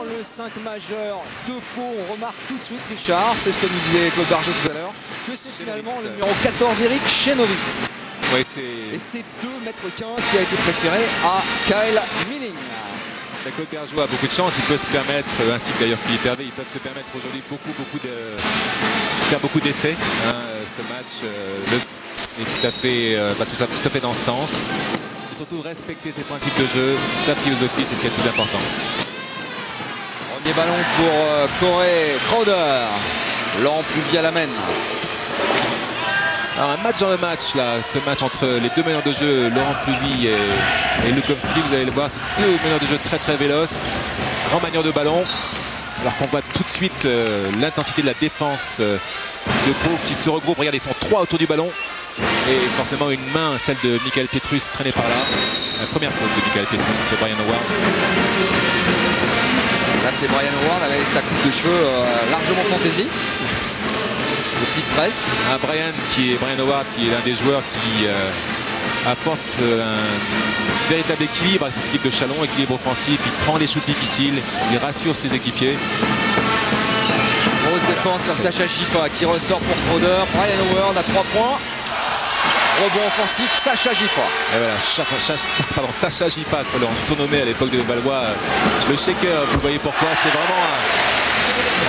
le 5 majeur de Pau. On remarque tout de suite, Richard, c'est ce que nous disait Claude Barjot tout à l'heure, que c'est finalement le numéro 14, Eric Chenowitz. Ouais, et c'est 2,15 m qui a été préféré à Kyle Milling. Claude Bergeau a beaucoup de chance, il peut se permettre, ainsi que d'ailleurs Philippe Hervé, ils peuvent se permettre aujourd'hui faire beaucoup d'essais. Ce match est tout à fait dans ce sens. Et surtout respecter ses principes de jeu, sa philosophie, c'est ce qui est le plus important. Premier ballon pour Corey Crowder. Laurent Pluvier l'amène. Alors un match dans le match là, ce match entre les deux meneurs de jeu, Laurent Pluvi et Lukowski, vous allez le voir, c'est deux meneurs de jeu très véloces, grand manieur de ballon, alors qu'on voit tout de suite l'intensité de la défense de Pau qui se regroupe. Regardez, ils sont trois autour du ballon et forcément une main, celle de Michael Pietrus, traînée par là. La première faute de Michael Pietrus sur Brian Howard. Là c'est Brian Howard avec sa coupe de cheveux largement fantaisie. Petite tresse. Brian Howard qui est l'un des joueurs qui apporte un véritable équilibre à cette équipe de Châlons, équilibre offensif, il prend les shoots difficiles, il rassure ses équipiers. Grosse défense sur Sacha Gifa qui ressort pour Crowder. Brian Howard à 3 points. Rebond offensif, Sacha Gifa. Et voilà, Sacha Gifa, qu'on l'a surnommé à l'époque de Levallois le shaker, vous voyez pourquoi, c'est vraiment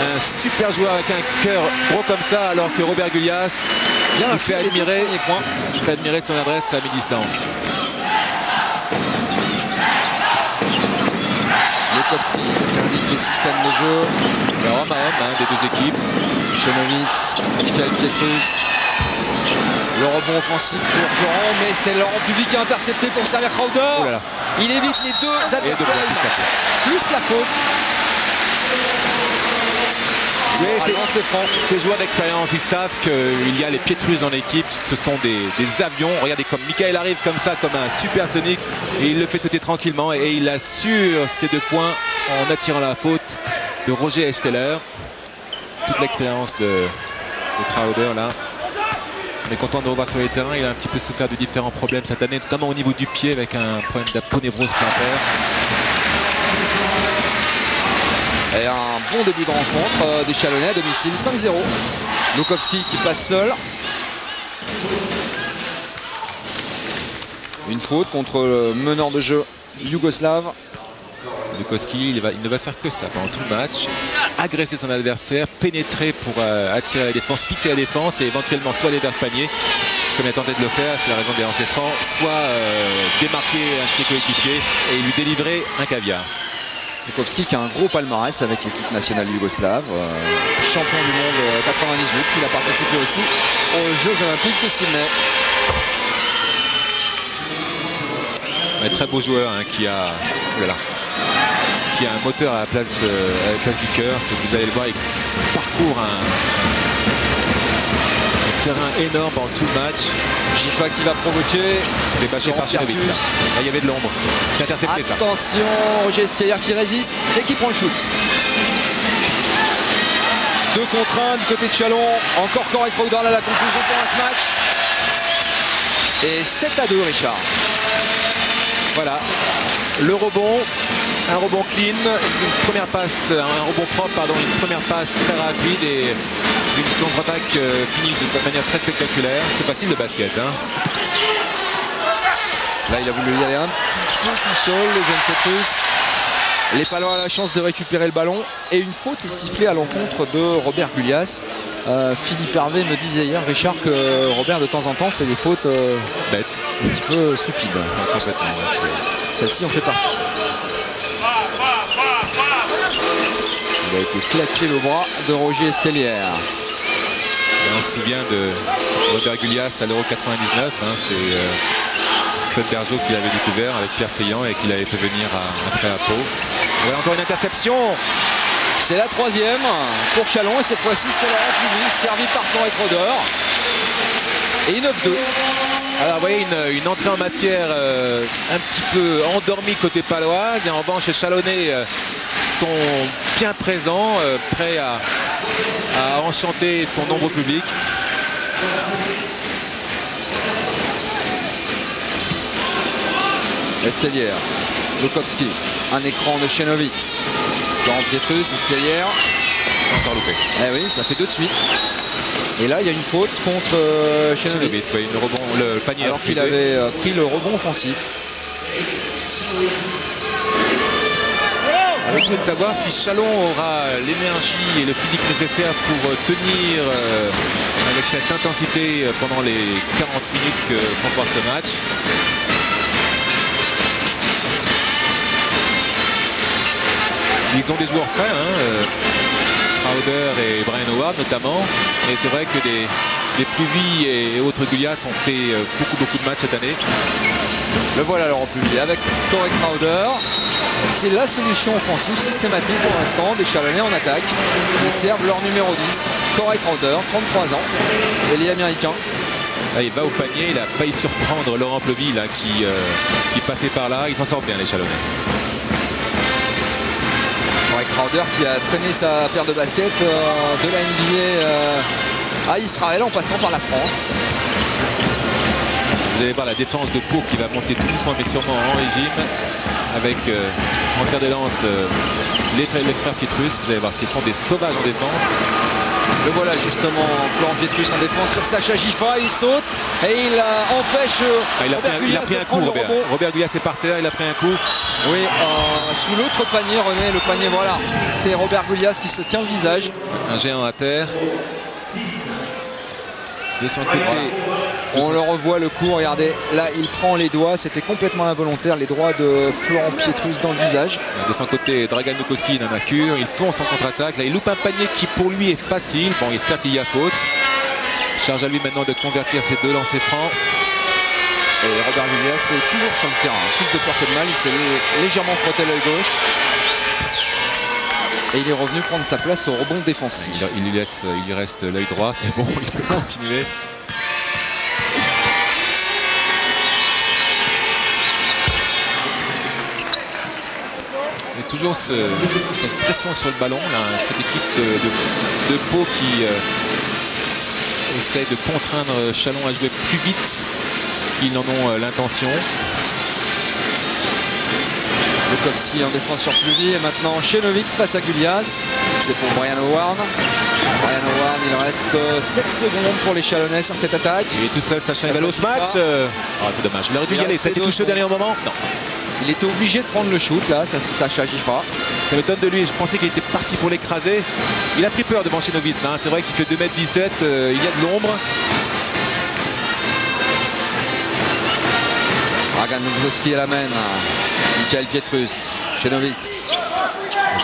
un super joueur avec un cœur gros comme ça, alors que Robert Gulyas il fait admirer son adresse à mi-distance. Lukowski qui indique les systèmes de jeu. Le homme à homme des deux équipes. Chenowitz, Michael Pietrus. Le rebond offensif pour Florent, mais c'est Laurent Pluvi qui a intercepté pour servir Crowder. Oh là là. Il évite les deux adversaires. Plus la faute. Ces joueurs d'expérience, ils savent qu'il y a les Pietrus dans l'équipe, ce sont des avions. Regardez comme Michael arrive comme ça, comme un supersonique, et il le fait sauter tranquillement et il assure ses 2 points en attirant la faute de Roger Esteller. Toute l'expérience de Crowder là. On est content de le revoir sur les terrains. Il a un petit peu souffert de différents problèmes cette année, notamment au niveau du pied avec un problème d'aponévrose plantaire. Et un bon début de rencontre des Chalonnais à domicile, 5-0. Lukowski qui passe seul. Une faute contre le meneur de jeu yougoslave. Lukowski, il ne va faire que ça pendant tout le match. Agresser son adversaire, pénétrer pour attirer la défense, fixer la défense et éventuellement soit aller vers le panier, comme il a tenté de le faire, c'est la raison des lancers francs, soit démarquer un de ses coéquipiers et lui délivrer un caviar. Lukowski qui a un gros palmarès avec l'équipe nationale yougoslave, champion du monde 98, il a participé aussi aux Jeux Olympiques de Sydney. Un très beau joueur qui a un moteur à la place du cœur. Vous allez le voir, il parcourt un terrain énorme pendant tout le match. Gifa qui va provoquer. C'est débâché par Chenowitz. Là, il y avait de l'ombre. C'est intercepté ça. Attention, Roger Esteller qui résiste et qui prend le shoot. 2 contre 1 du côté de Châlons. Encore Corey Crowder à la conclusion pour ce match. Et 7-2, Richard. Voilà. Le rebond. Un rebond clean, une première passe, un rebond propre, pardon, une première passe très rapide et une contre-attaque finie de manière très spectaculaire. C'est facile le basket. Là, il a voulu y aller un petit peu tout seul, le jeune Pietrus. Les Palois ont la chance de récupérer le ballon et une faute est sifflée à l'encontre de Robert Gulyas. Philippe Hervé me disait hier, Richard, que Robert de temps en temps fait des fautes bêtes, un petit peu stupides. Complètement. Celle-ci en fait partie. Il a été claqué le bras de Roger Esteller. Et on se souvient de Robert Gulyas à l'Euro 99. C'est Claude Bergeau qui l'avait découvert avec Pierre Seillant et qui l'avait fait venir après à Pau. Voilà encore une interception. C'est la 3e pour Châlons et cette fois-ci c'est Laurent Pluvi, servi par Corey Crowder. Et 9-2. Alors vous voyez une entrée en matière un petit peu endormie côté paloise et en revanche les Chalonnais sont bien présents, prêts à enchanter son nombreux public. Esteller, Lukowski, un écran de Chenowitz. Laurent Pietrus, Escalière. C'est encore loupé. Eh oui, ça fait 2 de suite. Et là, il y a une faute contre Šenovic. Oui, le panier. Alors qu'il avait pris le rebond offensif. Avec nous de savoir si Chalon aura l'énergie et le physique nécessaire pour tenir avec cette intensité pendant les 40 minutes que comporte ce match. Ils ont des joueurs frais, Crowder et Brian Howard notamment. Et c'est vrai que des Pluvy et autres Gulyas ont fait beaucoup de matchs cette année. Le voilà Laurent Pluvy avec Corey Crowder. C'est la solution offensive systématique pour l'instant des Chalonnais en attaque. Ils servent leur numéro 10, Corey Crowder, 33 ans, et les Américains. Là, il va au panier, il a failli surprendre Laurent Pluvy là, qui passait par là. Ils s'en sortent bien les Chalonnais. Corey Crowder qui a traîné sa paire de baskets de la NBA à Israël en passant par la France. Vous allez voir la défense de Pau qui va monter tout doucement mais sûrement en régime avec en fer de lance les frères Pietrus. Vous allez voir, ce sont des sauvages en défense. Le voilà justement, Laurent Pietrus en défense sur Sacha Gifa, il saute et il empêche il a pris un coup, Robert Gulyas est par terre, il a pris un coup. Oui, sous l'autre panier, René, le panier, voilà, c'est Robert Gulyas qui se tient le visage. Un géant à terre. De son côté, on le revoit le coup, regardez, là il prend les doigts, c'était complètement involontaire, les doigts de Florent Pietrus dans le visage. De son côté, Dragan Lukowski n'en a cure, il fonce en contre-attaque, là il loupe un panier qui pour lui est facile, bon et certes il y a faute. Charge à lui maintenant de convertir ses 2 lancers francs. Et Robert Gulyas est toujours sur le terrain, plus de peur que de mal, il s'est légèrement frotté l'œil gauche. Et il est revenu prendre sa place au rebond défensif. Il lui reste l'œil droit, c'est bon, il peut continuer. Et toujours cette pression sur le ballon, là, cette équipe de Pau qui essaie de contraindre Chalon à jouer plus vite qu'ils n'en ont l'intention. Lukowski en défense sur Pluvy et maintenant Šenovic face à Gulyas. C'est pour Brian Howard. Brian Howard, il reste 7 secondes pour les Chalonnais sur cette attaque. Et tout seul, Sacha Evalo ce match. C'est dommage. Il aurait dû y aller. Ça a été touché au dernier moment. Non. Il était obligé de prendre le shoot là, ça c'est Sacha Gifa. Ça m'étonne de lui. Je pensais qu'il était parti pour l'écraser. Il a pris peur devant Šenovic. C'est vrai qu'il fait 2,17 m. Il y a de l'ombre. Dragan Lukowski à la main. Michael Pietrus, Šenovic,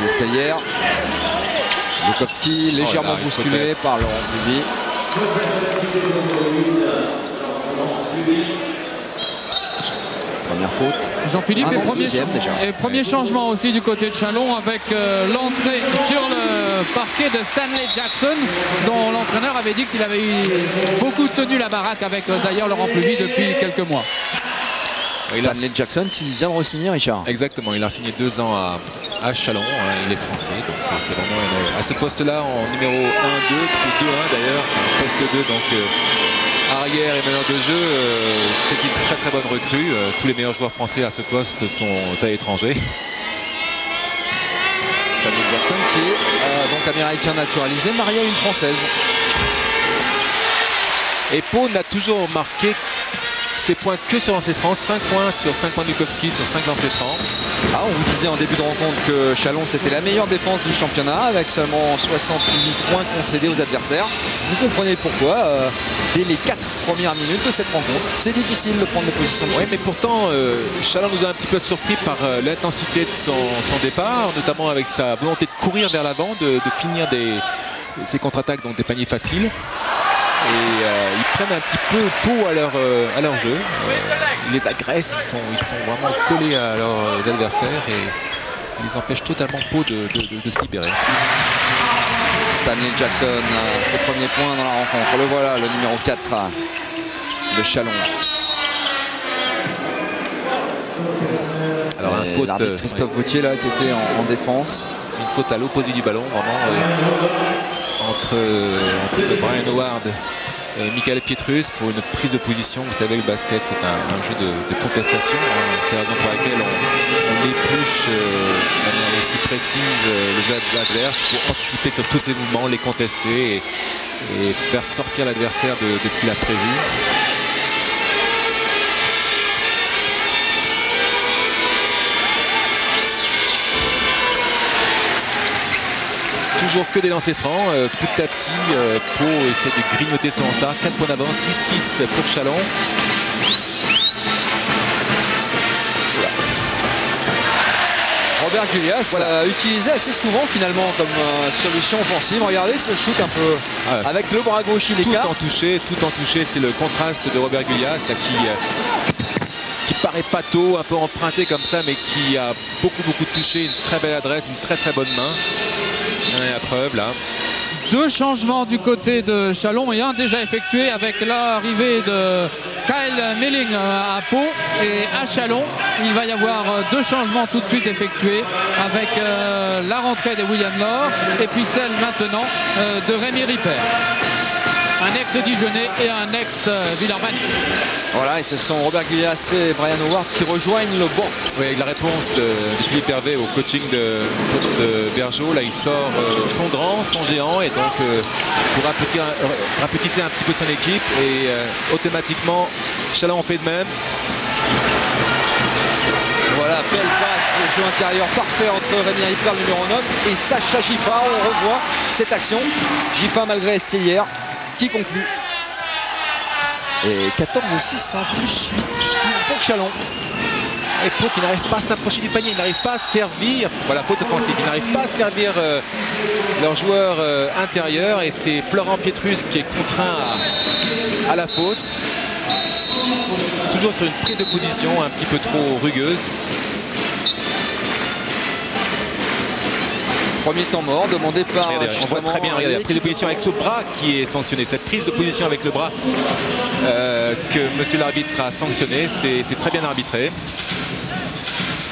Escalière, Lukowski légèrement bousculé par Laurent Pluvy. Première faute. Jean-Philippe, premier changement aussi du côté de Chalon avec l'entrée sur le parquet de Stanley Jackson, dont l'entraîneur avait dit qu'il avait beaucoup tenu la baraque avec d'ailleurs Laurent Pluvy depuis quelques mois. Stanley Jackson qui vient de re-signer, Richard. Exactement, il a signé 2 ans à Chalon, il est français, donc c'est vraiment à ce poste-là en numéro 1-2, 2-1 d'ailleurs, poste 2, donc arrière et meneur de jeu, c'est une très bonne recrue. Tous les meilleurs joueurs français à ce poste sont à l'étranger. Stanley Jackson qui est donc américain naturalisé, marié à une française. Et Pau n'a toujours marqué ses points que sur lancers francs, 5 points sur 5 points de Lukowski sur 5 lancers francs. On vous disait en début de rencontre que Chalon c'était la meilleure défense du championnat avec seulement 68 points concédés aux adversaires. Vous comprenez pourquoi dès les 4 premières minutes de cette rencontre, c'est difficile de prendre des positions de shoot. Oui, mais pourtant Chalon nous a un petit peu surpris par l'intensité de son départ, notamment avec sa volonté de courir vers l'avant, de finir ses contre-attaques, donc des paniers faciles. Et ils prennent un petit peu Pau à leur jeu. Ils les agressent, ils sont vraiment collés à leurs adversaires et ils empêchent totalement Pau de se libérer. Stanley Jackson, ses premiers points dans la rencontre. Le voilà, le numéro 4 de Chalon. Alors un faute. L'arbitre Christophe Vautier là qui était en défense. Une faute à l'opposé du ballon, vraiment. Entre Brian Howard Et Michael Pietrus pour une prise de position. Vous savez, le basket, c'est un jeu de contestation. C'est la raison pour laquelle on épluche de manière aussi précise le jeu adverse pour anticiper sur tous ses mouvements, les contester et faire sortir l'adversaire de ce qu'il a prévu. Toujours que des lancers francs, petit à petit, Pau essaie de grignoter son retard. 4 points d'avance, 10-6 pour Chalon. Robert Gulyas utilisé assez souvent finalement comme solution offensive. Regardez ce shoot un peu avec le bras gauche, il écarte. Tout en touché, c'est le contraste de Robert Gulyas là, qui paraît pâteau, un peu emprunté comme ça, mais qui a beaucoup de touchés, une très belle adresse, une très bonne main. Et la preuve là. 2 changements du côté de Chalon et un déjà effectué avec l'arrivée de Kyle Milling à Pau et à Chalon. Il va y avoir 2 changements tout de suite effectués avec la rentrée de William Laure et puis celle maintenant de Rémi Ripper. Un ex-Dijonais et un ex-Villeurbanne. Voilà, et ce sont Robert Gulyas et Brian Howard qui rejoignent le banc. Oui, avec la réponse de Philippe Hervé au coaching de Bergeau. Là, il sort son grand, son géant, et donc pour rapetisser un petit peu son équipe. Et automatiquement, Chalon en fait de même. Voilà, belle passe, jeu intérieur parfait entre Rémi Ripper, le numéro 9, et Sacha Giffard. On revoit cette action. Giffard malgré Estélière qui conclut. Et 14-6, plus 8 pour Chalon. Et Pau qui n'arrive pas à s'approcher du panier, il n'arrive pas à servir, voilà, faute offensive, il n'arrive pas à servir leur joueur intérieur, et c'est Florent Pietrus qui est contraint à la faute. C'est toujours sur une prise de position un petit peu trop rugueuse. Premier temps mort demandé par... Regardez, on voit très bien, regardez, la prise de position avec ce bras qui est sanctionné. Cette prise de position avec le bras que monsieur l'arbitre a sanctionné, c'est très bien arbitré.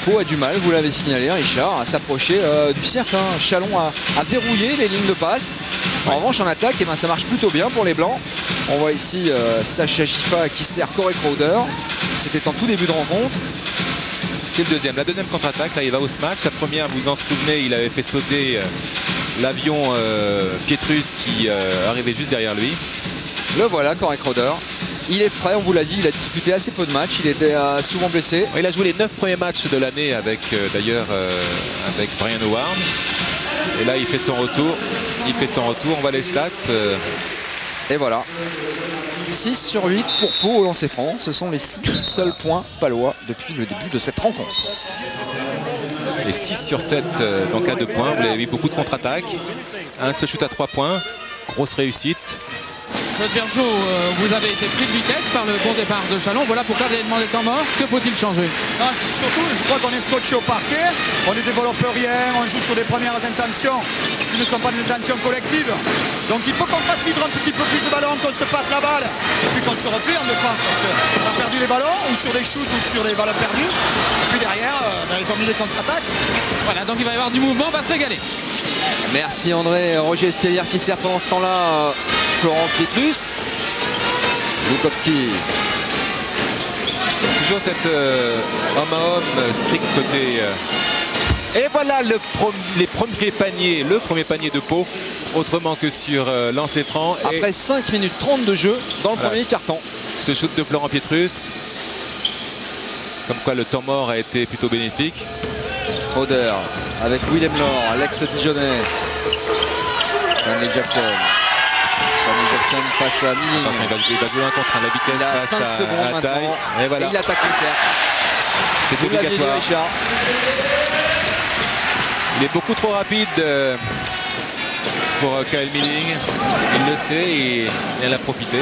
Pau a du mal, vous l'avez signalé, Richard, à s'approcher du cercle. Chalon a verrouillé les lignes de passe. En revanche, en attaque, eh ben, ça marche plutôt bien pour les Blancs. On voit ici Sacha Giffard qui sert Corey Crowder. C'était en tout début de rencontre. C'est la deuxième contre-attaque, là il va au smash. La première, vous en souvenez, il avait fait sauter l'avion Pietrus qui arrivait juste derrière lui. Le voilà, Corey Crowder. Il est frais, on vous l'a dit, il a disputé assez peu de matchs, il était souvent blessé. Il a joué les 9 premiers matchs de l'année avec d'ailleurs avec Brian Howard. Et là il fait son retour, on voit les stats. Et voilà. 6 sur 8 pour Pau au lancer franc. Ce sont les 6 seuls points palois depuis le début de cette rencontre. Et 6 sur 7 dans cas de points. Vous l'avez vu, beaucoup de contre-attaques. Un seul shoot à 3 points. Grosse réussite. Claude Bergeau, vous avez été pris de vitesse par le bon départ de Chalon. Voilà pourquoi vous avez demandé temps mort. Que faut-il changer? Surtout, je crois qu'on est scotché au parquet. On ne développe rien. On joue sur des premières intentions qui ne sont pas des intentions collectives. Donc il faut qu'on fasse vivre un petit peu plus de ballon, qu'on se passe la balle et puis qu'on se replie en défense parce qu'on a perdu les ballons ou sur des shoots ou sur des balles perdues. Et puis derrière, ils ont mis les contre-attaques. Voilà, donc il va y avoir du mouvement, on va se régaler. Merci André. Roger Estélière qui sert pendant ce temps-là Florent Pietrus. Bukowski. Toujours cette homme à homme strict côté. Et voilà le premier panier de Pau, autrement que sur lancer franc. Après 5 minutes 30 de jeu dans le premier quart-temps. Ce shoot de Florent Pietrus. Comme quoi le temps mort a été plutôt bénéfique. Crowder avec William Laure, l'ex-Dijonais. Stanley Jackson. Stanley Jackson face à Milling. Attention, il va jouer un contre la vitesse il a face 5 secondes à la taille. Et, voilà. Et il attaque le cercle. C'est obligatoire. Il est beaucoup trop rapide pour Kyle Milling. Il le sait et il en a profité.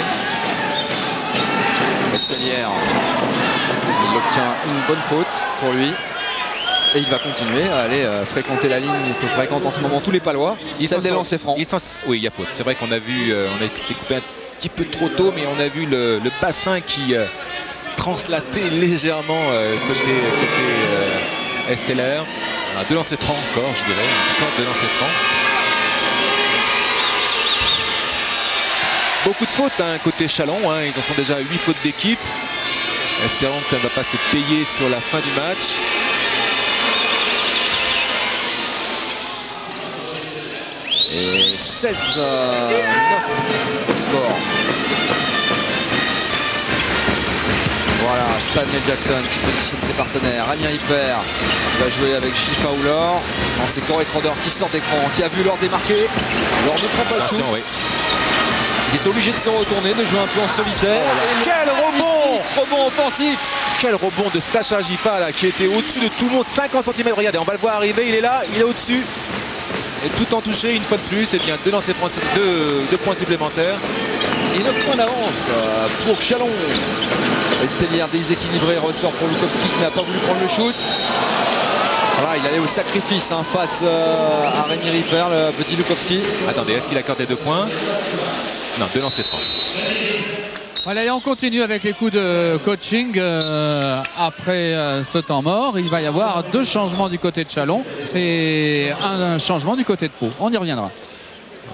Estélière. Il obtient une bonne faute pour lui. Et il va continuer à aller fréquenter la ligne que fréquentent en ce moment tous les Palois. Il s'est lancé franc. Oui, il y a faute. C'est vrai qu'on a vu, on a été coupé un petit peu trop tôt, mais on a vu le bassin qui translatait légèrement côté Estélière. Deux lancers francs encore, je dirais. Encore deux lancers francs. Beaucoup de fautes côté Chalon, ils en sont déjà à 8 fautes d'équipe. Espérons que ça ne va pas se payer sur la fin du match. Et 16-9 au score. Voilà, Stanley Jackson qui positionne ses partenaires. Amir Hyper va jouer avec Shifa Oulor. C'est Corey Crowder qui sort d'écran, qui a vu Lord démarquer. Lord ne prend pas le coup. Oui. Il est obligé de se retourner, de jouer un peu en solitaire. Oh, quel rebond! Rebond offensif. Quel rebond de Sacha Gifa là, qui était au-dessus de tout le monde, 50 cm. Regardez, on va le voir arriver, il est là, il est au-dessus. Et tout en touché une fois de plus, et bien deux points supplémentaires. Et 9 points d'avance pour Chalon. Estelière déséquilibré, ressort pour Lukowski qui n'a pas voulu prendre le shoot. Voilà, il allait au sacrifice face à Rémi Ripper, le petit Lukowski. Attendez, est-ce qu'il accorde les 2 points? Non, 2 lancers francs. Voilà, et on continue avec les coups de coaching après ce temps mort. Il va y avoir 2 changements du côté de Chalon et un changement du côté de Pau. On y reviendra.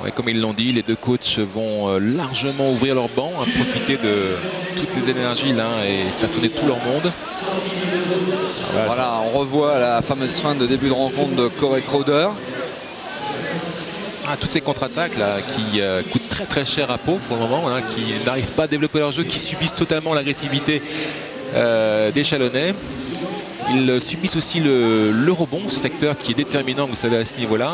Ouais, comme ils l'ont dit, les 2 coachs vont largement ouvrir leur banc, profiter de toutes ces énergies là et faire tourner tout leur monde. Voilà, on revoit la fameuse fin de début de rencontre de Corey Crowder. Toutes ces contre-attaques là qui coûtent très cher à Pau pour le moment, qui n'arrivent pas à développer leur jeu, qui subissent totalement l'agressivité des Chalonnais. Ils subissent aussi le rebond, ce secteur qui est déterminant, vous savez, à ce niveau-là.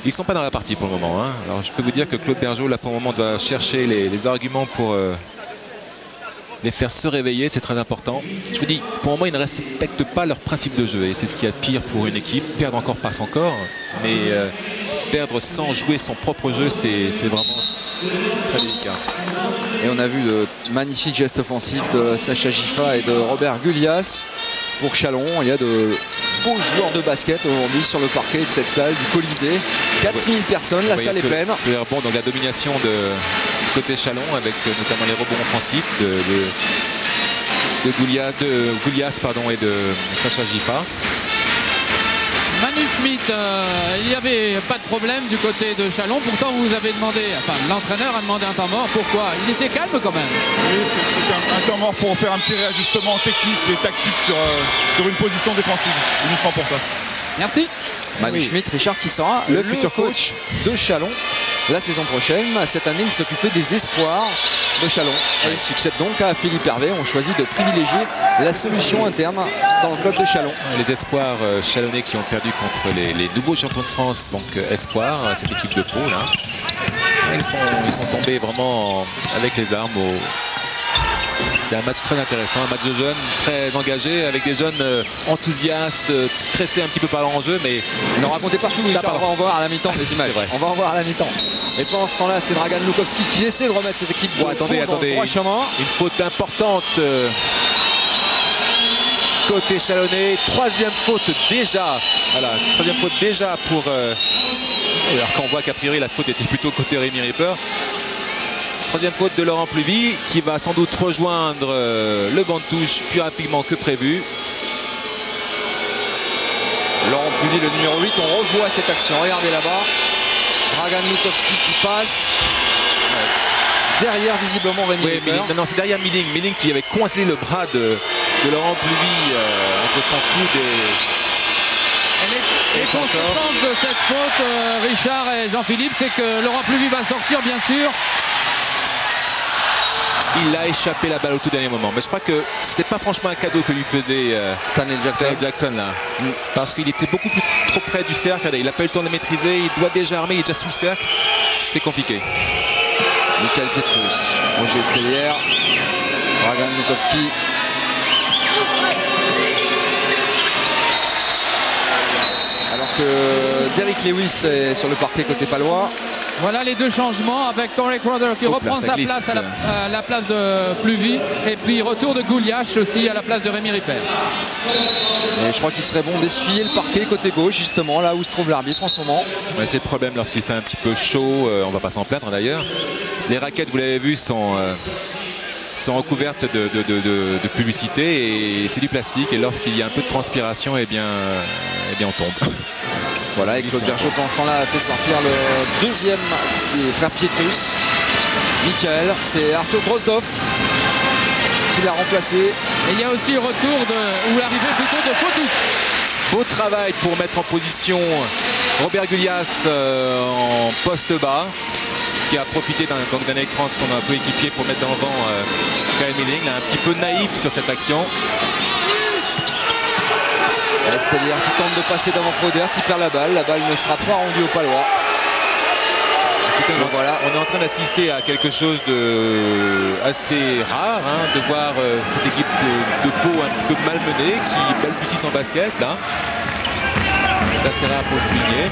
Ils ne sont pas dans la partie pour le moment. Alors je peux vous dire que Claude Bergeau là pour le moment doit chercher les arguments pour les faire se réveiller, c'est très important. Je vous dis, pour le moment ils ne respectent pas leur principe de jeu et c'est ce qu'il y a de pire pour une équipe. Perdre encore par son corps, mais perdre sans jouer son propre jeu, c'est vraiment très délicat. Et on a vu de magnifiques gestes offensifs de Sacha Gifa et de Robert Gulias. Pour Chalon, il y a de beaux joueurs de basket aujourd'hui sur le parquet de cette salle du Colisée. 4000 personnes, la salle est pleine. C'est bon, donc la domination de côté Chalon avec notamment les rebonds offensifs de Gulias et de Sacha Gifa. Manu Schmidt, il n'y avait pas de problème du côté de Chalon. Pourtant, vous avez demandé, l'entraîneur a demandé un temps mort. Pourquoi? Il était calme quand même. Oui, c'était un temps mort pour faire un petit réajustement technique et tactique sur une position défensive. Uniquement pour ça. Merci. Manu Schmidt, Richard, qui sera le futur coach de Chalon la saison prochaine. Cette année, il s'occupait des espoirs de Chalon. Et il succède donc à Philippe Hervé. On choisit de privilégier la solution interne dans le club de Chalon. Les espoirs chalonnais qui ont perdu contre les nouveaux champions de France, donc espoirs, cette équipe de Pau là. Ils sont tombés vraiment avec les armes C'était un match très intéressant, un match de jeunes très engagé avec des jeunes enthousiastes, stressés un petit peu par l'enjeu, mais ne racontez pas tout. On va en voir à la mi-temps les images. On va en voir à la mi-temps. Et pendant ce temps-là, c'est Dragan Lukowski qui essaie de remettre cette équipe attendez. Une faute importante côté chalonnais. Troisième faute déjà. Voilà, troisième faute déjà pour. Alors qu'on voit qu'a priori la faute était plutôt côté Rémi Ripper. Troisième faute de Laurent Pluvy qui va sans doute rejoindre le banc de touche plus rapidement que prévu. Laurent Pluvy, le numéro 8, on revoit cette action. Regardez là-bas. Dragan Lukowski qui passe. Derrière visiblement Rémi Ripper. Non, c'est derrière Milling. Milling qui avait coincé le bras de Laurent Pluvy entre son coude et les conséquences de cette faute, Richard et Jean-Philippe, c'est que Laurent Pluvy va sortir bien sûr. Il a échappé la balle au tout dernier moment. Mais je crois que c'était pas franchement un cadeau que lui faisait Stanley Jackson là. Parce qu'il était beaucoup plus trop près du cercle. Il n'a pas eu le temps de le maîtriser. Il doit déjà armer. Il est déjà sous le cercle. C'est compliqué. Michael Pietrus, Roger Estelière, Dragan Lukowski. Alors que Derrick Lewis est sur le parquet côté palois. Voilà les deux changements avec Corey Crowder qui reprend sa place à la place de Pluvy et puis retour de Gouliache aussi à la place de Rémi Ripper. Et je crois qu'il serait bon d'essuyer le parquet côté gauche justement là où se trouve l'arbitre en ce moment. Ouais, c'est le problème lorsqu'il fait un petit peu chaud, on va pas s'en plaindre d'ailleurs. Les raquettes, vous l'avez vu, sont recouvertes de publicité et c'est du plastique et lorsqu'il y a un peu de transpiration, eh bien on tombe. Voilà, et Claude Bergeau pendant ce temps-là a fait sortir le deuxième des frères Pietrus, Michael. C'est Arthur Grosdorff qui l'a remplacé. Et il y a aussi le retour ou l'arrivée plutôt de Fotus. Beau travail pour mettre en position Robert Gulyas en poste bas, qui a profité d'un écran de son coéquipier pour mettre dans le vent Kyle Milling, un petit peu naïf sur cette action. Estelière qui tente de passer devant Prodert, il perd la balle ne sera pas rendue au Palois. Écoutez, voilà. On est en train d'assister à quelque chose de assez rare, hein, de voir cette équipe de Pau un petit peu malmenée qui balbutie son basket là. C'est assez rare pour le souligner.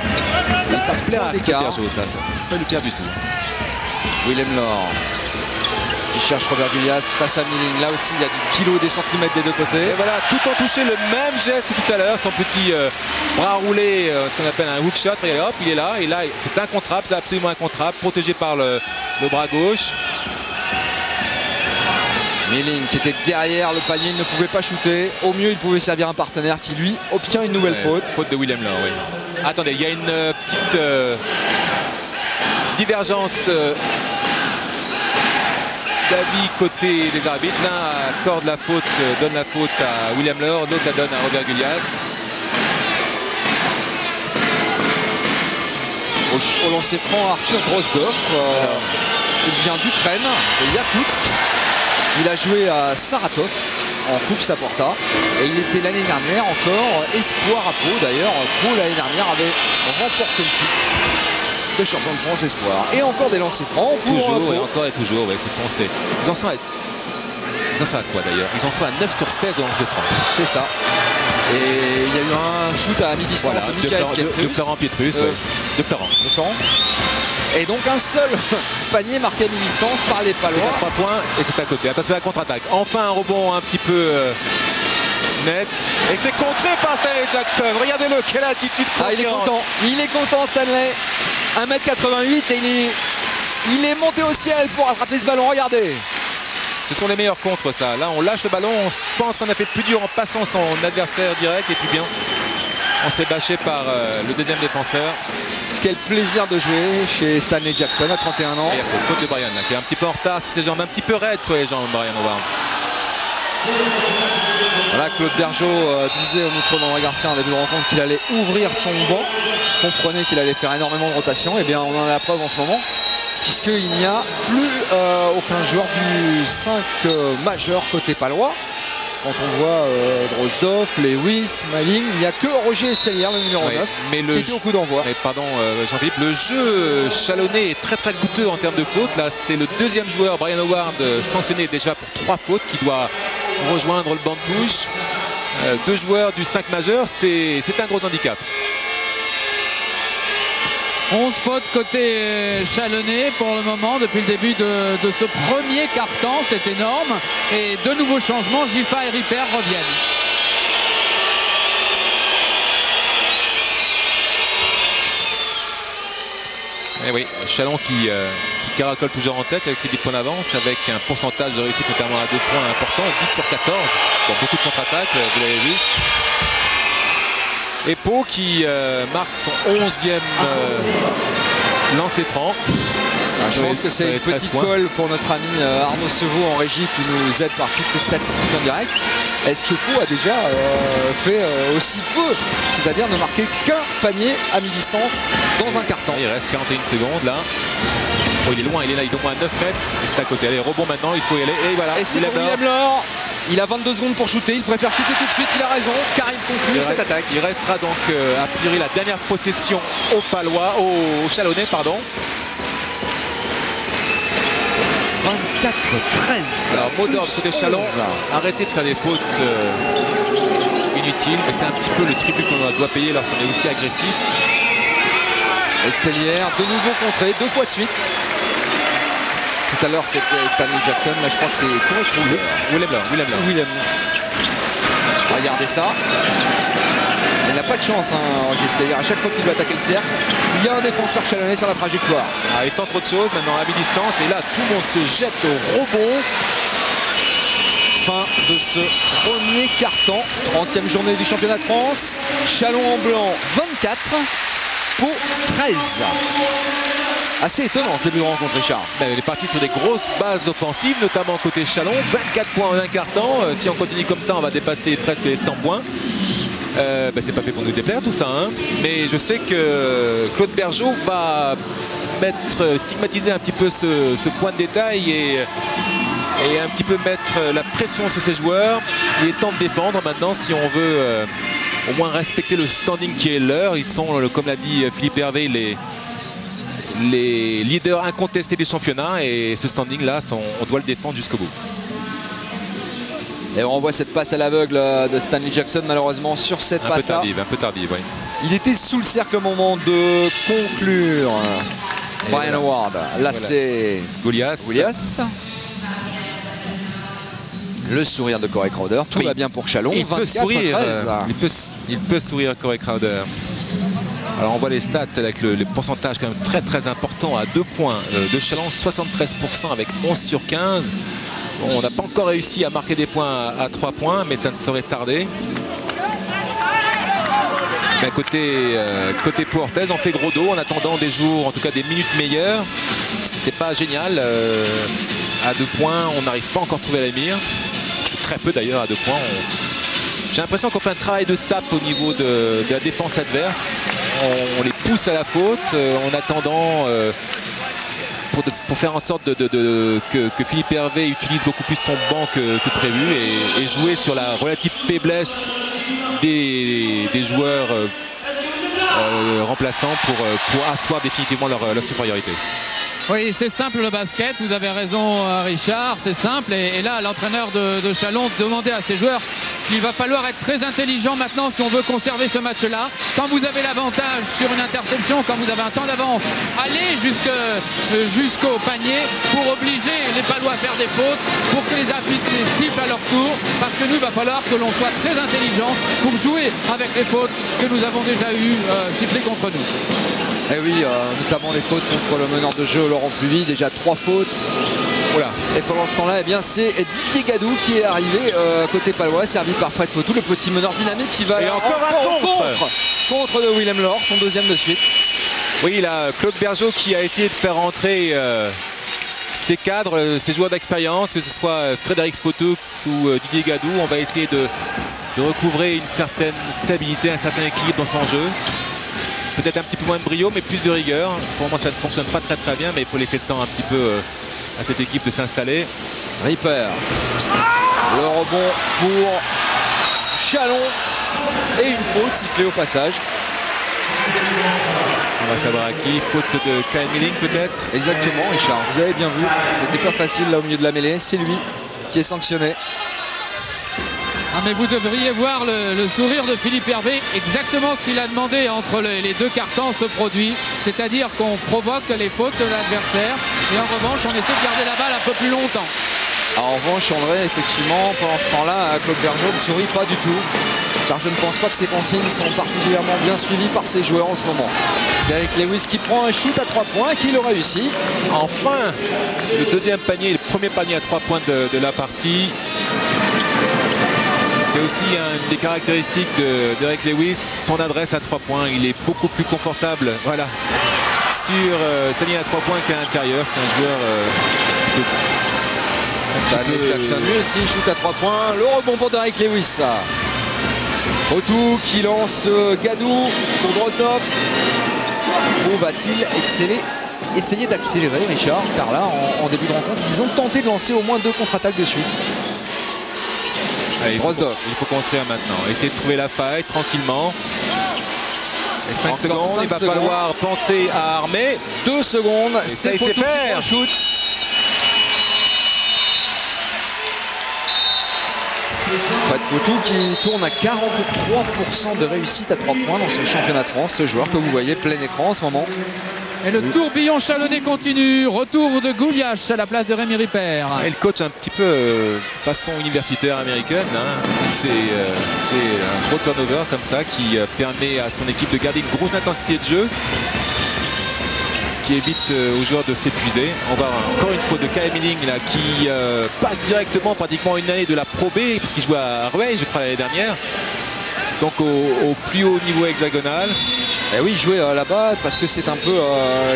Ça va pas se plaire à Bergeau, ça. Pas lui plaire du tout. Willem Laure qui cherche Robert Gulyas face à Milling. Là aussi, il y a du kilo, des centimètres des deux côtés. Et voilà, tout en touché, le même geste que tout à l'heure, son petit bras roulé, ce qu'on appelle un hook shot. Regardez, hop, il est là. Et là, c'est incontrable, c'est absolument incontrable, protégé par le bras gauche. Milling qui était derrière le panier, il ne pouvait pas shooter. Au mieux, il pouvait servir un partenaire qui, lui, obtient une nouvelle faute. Faute de Willem Laure, oui. Attendez, il y a une petite divergence d'avis côté des arbitres. L'un accorde la faute, donne la faute à Willem Laure, l'autre la donne à Robert Gulyas. Au lancer franc, Arthur Grosdorff. Il vient d'Ukraine, de Yakoutsk. Il a joué à Saratov en Coupe Saporta et il était l'année dernière encore espoir à Pau. D'ailleurs, Pau l'année dernière avait remporté le titre de champion de France espoir. Et encore des lancers francs pour toujours, et encore et toujours. Ouais, ce sont ces... Ils en sont à quoi d'ailleurs? Ils en sont à 9 sur 16 au lancer franc. C'est ça. Et il y a eu un shoot à mi-distance de Florent Pietrus. De Florent. Et donc un seul panier marqué à mi-distance par les Palois. C'est à 3 points et c'est à côté. Attention à la contre-attaque. Enfin un rebond un petit peu net. Et c'est contré par Stanley Jackson. Regardez-le, quelle attitude conquérante. Il est content Stanley. 1m88 et il est monté au ciel pour attraper ce ballon. Regardez. Ce sont les meilleurs contres ça. Là on lâche le ballon. On pense qu'on a fait plus dur en passant son adversaire direct. Et puis bien, on se fait bâcher par le deuxième défenseur. Quel plaisir de jouer chez Stanley Jackson à 31 ans. Et il y a faute de Brian là, qui est un petit peu en retard sur ses jambes, un petit peu raide sur les jambes, Brian Howard. Voilà, Claude Bergeau disait au micro d'André Garcia en début de rencontre qu'il allait ouvrir son banc. Comprenez qu'il allait faire énormément de rotation. Et bien on en a la preuve en ce moment, puisqu'il n'y a plus aucun joueur du 5 majeur côté palois. Quand on voit Grosdorff, Lewis, Milling, il n'y a que Roger Estelière, le numéro 9, mais qui était au coup d'envoi. Pardon Jean-Philippe, le jeu chalonnais est très très coûteux en termes de fautes. Là, c'est le deuxième joueur, Brian Howard, sanctionné déjà pour 3 fautes, qui doit rejoindre le banc de touche. 2 joueurs du 5 majeur, c'est un gros handicap. 11 fautes côté chalonnais pour le moment depuis le début de ce premier quart-temps, c'est énorme. Et de nouveaux changements, Gifa et Ripper reviennent. Et oui, Chalon qui caracole toujours en tête avec ses 10 points d'avance, avec un pourcentage de réussite notamment à 2 points important, 10 sur 14, pour beaucoup de contre-attaques, vous l'avez vu. Et Pau qui marque son 11e lancer franc. Je pense que c'est une petite colle pour notre ami Arnaud Sevaux en régie qui nous aide par toutes ces statistiques en direct. Est-ce que Pau a déjà fait aussi peu, c'est-à-dire ne marquer qu'un panier à mi-distance dans un quart-temps? Il reste 41 secondes là. Oh, il est loin, il est là, il est au moins à 9 mètres. Et c'est à côté. Allez, rebond maintenant, il faut y aller. Et voilà. Et c'est pour Willem Laure. Il a 22 secondes pour shooter, il préfère shooter tout de suite, il a raison, car il conclut cette attaque. Il restera donc a priori la dernière possession au Palois, au Chalonnais, pardon. 24-13. Alors mot d'ordre côté Chalon, arrêtez de faire des fautes inutiles, mais c'est un petit peu le tribut qu'on doit payer lorsqu'on est aussi agressif. Estelière, de nouveau contré, 2 fois de suite. Tout à l'heure c'était Stanley Jackson, là je crois que c'est Willem Laure. Regardez ça. Il n'a pas de chance, Roger Estelière. À chaque fois qu'il doit attaquer le cercle, il y a un défenseur chalonnais sur la trajectoire. Il tente trop de choses maintenant à mi-distance et là tout le monde se jette au rebond. Fin de ce premier quart-temps, 30e journée du championnat de France. Chalon en blanc, 24. 24 pour 13. Assez étonnant ce début de rencontre, Richard. Il est parti sur des grosses bases offensives, notamment côté Chalon. 24 points en un quart-temps. Si on continue comme ça, on va dépasser presque les 100 points. C'est pas fait pour nous déplaire tout ça, hein. Mais je sais que Claude Bergeau va stigmatiser un petit peu ce point de détail et un petit peu mettre la pression sur ses joueurs. Il est temps de défendre maintenant si on veut au moins respecter le standing qui est leur. Ils sont, comme l'a dit Philippe Hervé, les leaders incontestés des championnats, et ce standing là on doit le défendre jusqu'au bout. Et on voit cette passe à l'aveugle de Stanley Jackson, malheureusement sur cette passe là. Un peu tardive, oui. Il était sous le cercle au moment de conclure. Brian Howard, là c'est Goulias. Le sourire de Corey Crowder, tout va bien pour Chalon. Il peut sourire, il peut sourire Corey Crowder. Alors on voit les stats avec le pourcentage quand même très très important à 2 points de Chalon, 73% avec 11 sur 15. Bon, on n'a pas encore réussi à marquer des points à 3 points, mais ça ne saurait tarder. Côté Puertez, on fait gros dos en attendant des jours, en tout cas des minutes meilleures. C'est pas génial. À 2 points, on n'arrive pas encore à trouver la mire. Très peu d'ailleurs à 2 points. J'ai l'impression qu'on fait un travail de sape au niveau de la défense adverse. On les pousse à la faute en attendant pour faire en sorte que Philippe Hervé utilise beaucoup plus son banc que prévu et jouer sur la relative faiblesse des joueurs remplaçants pour asseoir définitivement leur supériorité. Oui, c'est simple le basket, vous avez raison Richard, c'est simple. Et là, l'entraîneur de Chalon demandait à ses joueurs qu'il va falloir être très intelligent maintenant si on veut conserver ce match-là. Quand vous avez l'avantage sur une interception, quand vous avez un temps d'avance, allez jusqu'au panier pour obliger les Palois à faire des fautes, pour que les arbitres les sifflent à leur tour, parce que nous, il va falloir que l'on soit très intelligent pour jouer avec les fautes que nous avons déjà eues sifflées contre nous. Et oui, notamment les fautes contre le meneur de jeu Laurent Pluvy, déjà 3 fautes. Voilà. Et pendant ce temps-là, c'est Didier Gadou qui est arrivé côté palois, servi par Fred Fautou, le petit meneur dynamique qui va encore un contre de Willem Laure, son deuxième de suite. Oui, là, Claude Bergeau qui a essayé de faire rentrer ses cadres, ses joueurs d'expérience, que ce soit Frédéric Fautou ou Didier Gadou. On va essayer de recouvrer une certaine stabilité, un certain équilibre dans son jeu. Peut-être un petit peu moins de brio, mais plus de rigueur. Pour moi, ça ne fonctionne pas très très bien, mais il faut laisser le temps un petit peu à cette équipe de s'installer. Ripper. Le rebond pour Chalon. Et une faute sifflée au passage. On va savoir à qui. Faute de Kyle Milling peut-être. Exactement, Richard. Vous avez bien vu. Ce n'était pas facile là au milieu de la mêlée. C'est lui qui est sanctionné. Ah, mais vous devriez voir le sourire de Philippe Hervé. Exactement ce qu'il a demandé entre les deux cartons se produit. C'est-à-dire qu'on provoque les fautes de l'adversaire. Et en revanche, on essaie de garder la balle un peu plus longtemps. En revanche, André, effectivement, pendant ce temps-là, Claude Bergeau ne sourit pas du tout. Car je ne pense pas que ses consignes sont particulièrement bien suivies par ses joueurs en ce moment. Avec Lewis qui prend un shoot à 3 points, qui le réussit. Enfin, le deuxième panier, le premier panier à 3 points de la partie. C'est aussi une des caractéristiques d'Eric Lewis, son adresse à 3 points. Il est beaucoup plus confortable sur sa ligne à 3 points qu'à l'intérieur. C'est un joueur Stanley Jackson lui aussi shoot à 3 points. Le rebond pour Eric Lewis. Fautou qui lance Gadou pour Drozdov. Où va-t-il essayer d'accélérer, Richard? Car là, en début de rencontre, ils ont tenté de lancer au moins 2 contre-attaques de suite. Allez, il faut construire maintenant. Essayer de trouver la faille tranquillement. Et 5 secondes, il va falloir penser à armer. 2 secondes, c'est Fautou pour shoot. Fred Fautou qui tourne à 43% de réussite à 3 points dans ce championnat de France. Ce joueur que vous voyez plein écran en ce moment. Et le tourbillon chalonnais continue. Retour de Goulias à la place de Rémi Ripper. Et le coach un petit peu façon universitaire américaine. C'est un gros turnover comme ça qui permet à son équipe de garder une grosse intensité de jeu, qui évite aux joueurs de s'épuiser. On va encore une faute de Kyle Milling là, qui passe directement pratiquement une année de la Pro B, parce qu'il jouait à Rueil, je crois, l'année dernière. Donc au plus haut niveau hexagonal. Et oui, jouer là-bas parce que c'est un peu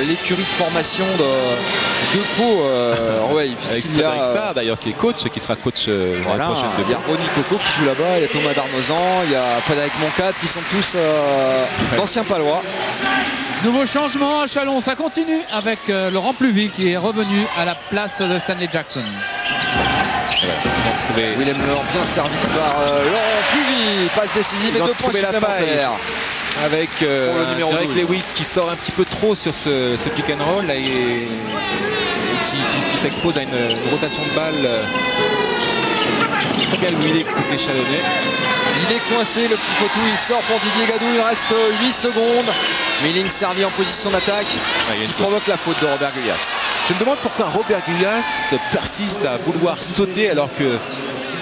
l'écurie de formation de Pau. Ouais, avec Frédéric Sarr d'ailleurs qui est coach, qui sera coach voilà, l'année prochaine. Il y a Ronny Coco qui joue là-bas, il y a Thomas Darnozan, il y a Frédéric Moncade qui sont tous d'anciens Palois. Nouveau changement à Châlons, ça continue avec Laurent Pluvy qui est revenu à la place de Stanley Jackson. Willem Lehor bien servi par Laurent Pluvy, passe décisive et 2 points supplémentaires. Avec Derek Lewis qui sort un petit peu trop sur ce pick and roll là, et qui s'expose à une rotation de balle. C'est bien où il est côté chalonnais. Il est coincé, le petit Fotou, il sort pour Didier Gadou, il reste 8 secondes. Milling servi en position d'attaque, il provoque la faute de Robert Gullias. Je me demande pourquoi Robert Gullias persiste à vouloir sauter alors que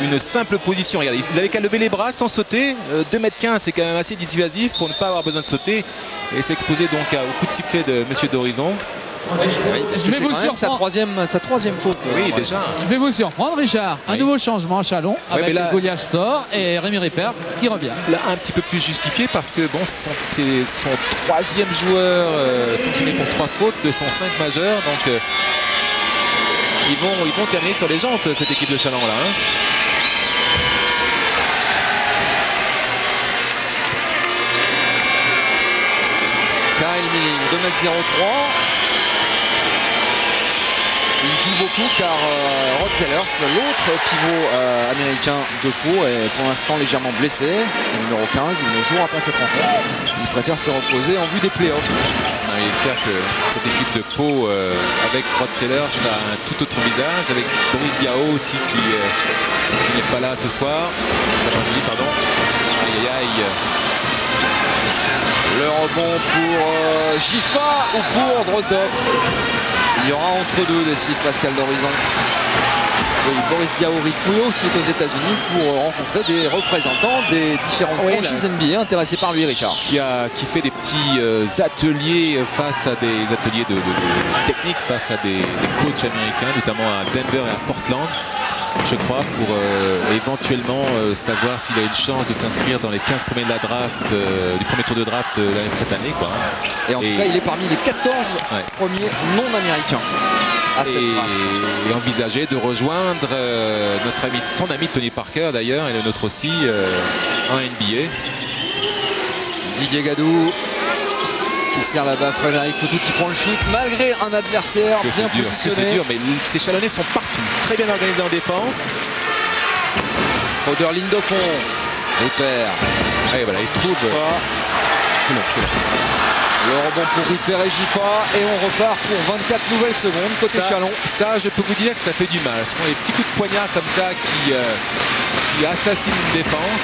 une simple position. Regardez, il avait qu'à lever les bras sans sauter. 2,15 m, c'est quand même assez dissuasif pour ne pas avoir besoin de sauter et s'exposer donc au coup de sifflet de Monsieur d'Horizon. Oui, parce que c'est quand même sa troisième faute. Oui, déjà. Je vais vous surprendre, Richard. Un nouveau changement à Châlons avec Gullias sort et Rémi Ripper qui revient. Là, un petit peu plus justifié parce que bon, c'est son 3e joueur sanctionné pour 3 fautes de son 5 majeur. Donc ils vont terminer sur les jantes cette équipe de Châlons là. Hein. Kyle Milling, 2,03 m. Il joue beaucoup car Rod Sellers, l'autre pivot américain de Pau, est pour l'instant légèrement blessé. Le numéro 15, il ne jouera pas cette rencontre. Il préfère se reposer en vue des playoffs. Il est clair que cette équipe de Pau avec Rod Sellers a un tout autre visage, avec Boris Diao aussi qui n'est pas là ce soir. Pardon. Aïe aïe aïe. Le rebond pour Gifa ou pour Drozdov. Il y aura entre deux, décide Pascal d'Horizon. Oui, Boris Diao-Rifouillot qui est aux États-Unis pour rencontrer des représentants des différentes franchises NBA intéressés par lui, Richard. Qui fait des petits ateliers face à des ateliers de technique face à des coachs américains, notamment à Denver et à Portland. Je crois, pour éventuellement savoir s'il a une chance de s'inscrire dans les 15 premiers de la draft, du premier tour de draft cette année. Quoi. Et en tout cas, il est parmi les 14 premiers non-américains à cette draft. Et envisager de rejoindre son ami Tony Parker d'ailleurs, et le nôtre aussi, en NBA. Didier Gadou qui sert là-bas, Frédéric Fotou qui prend le shoot malgré un adversaire bien positionné. C'est dur, mais ces Chalonnais sont partout, très bien organisés en défense. Roder ligne de fond, Ripper. Et voilà, il trouve. C'est long. Le rebond pour Ripper et Gifa et on repart pour 24 nouvelles secondes côté Châlons. Ça, je peux vous dire que ça fait du mal. Ce sont les petits coups de poignard comme ça qui assassinent une défense.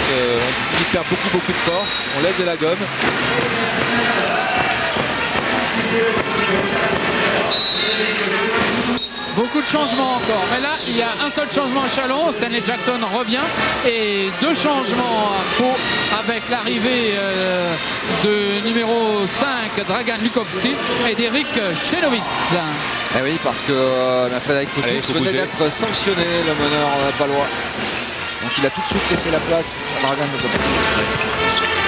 On perd beaucoup de force. On laisse de la gomme. Beaucoup de changements encore, mais là il y a un seul changement à Châlons. Stanley Jackson revient et 2 changements à Pau avec l'arrivée de numéro 5 Dragan Lukowski et d'Eric Chenowitz. Eh oui, parce que Frédéric Fotou venait d'être sanctionné, le meneur palois. Donc il a tout de suite laissé la place à Dragan Lukowski.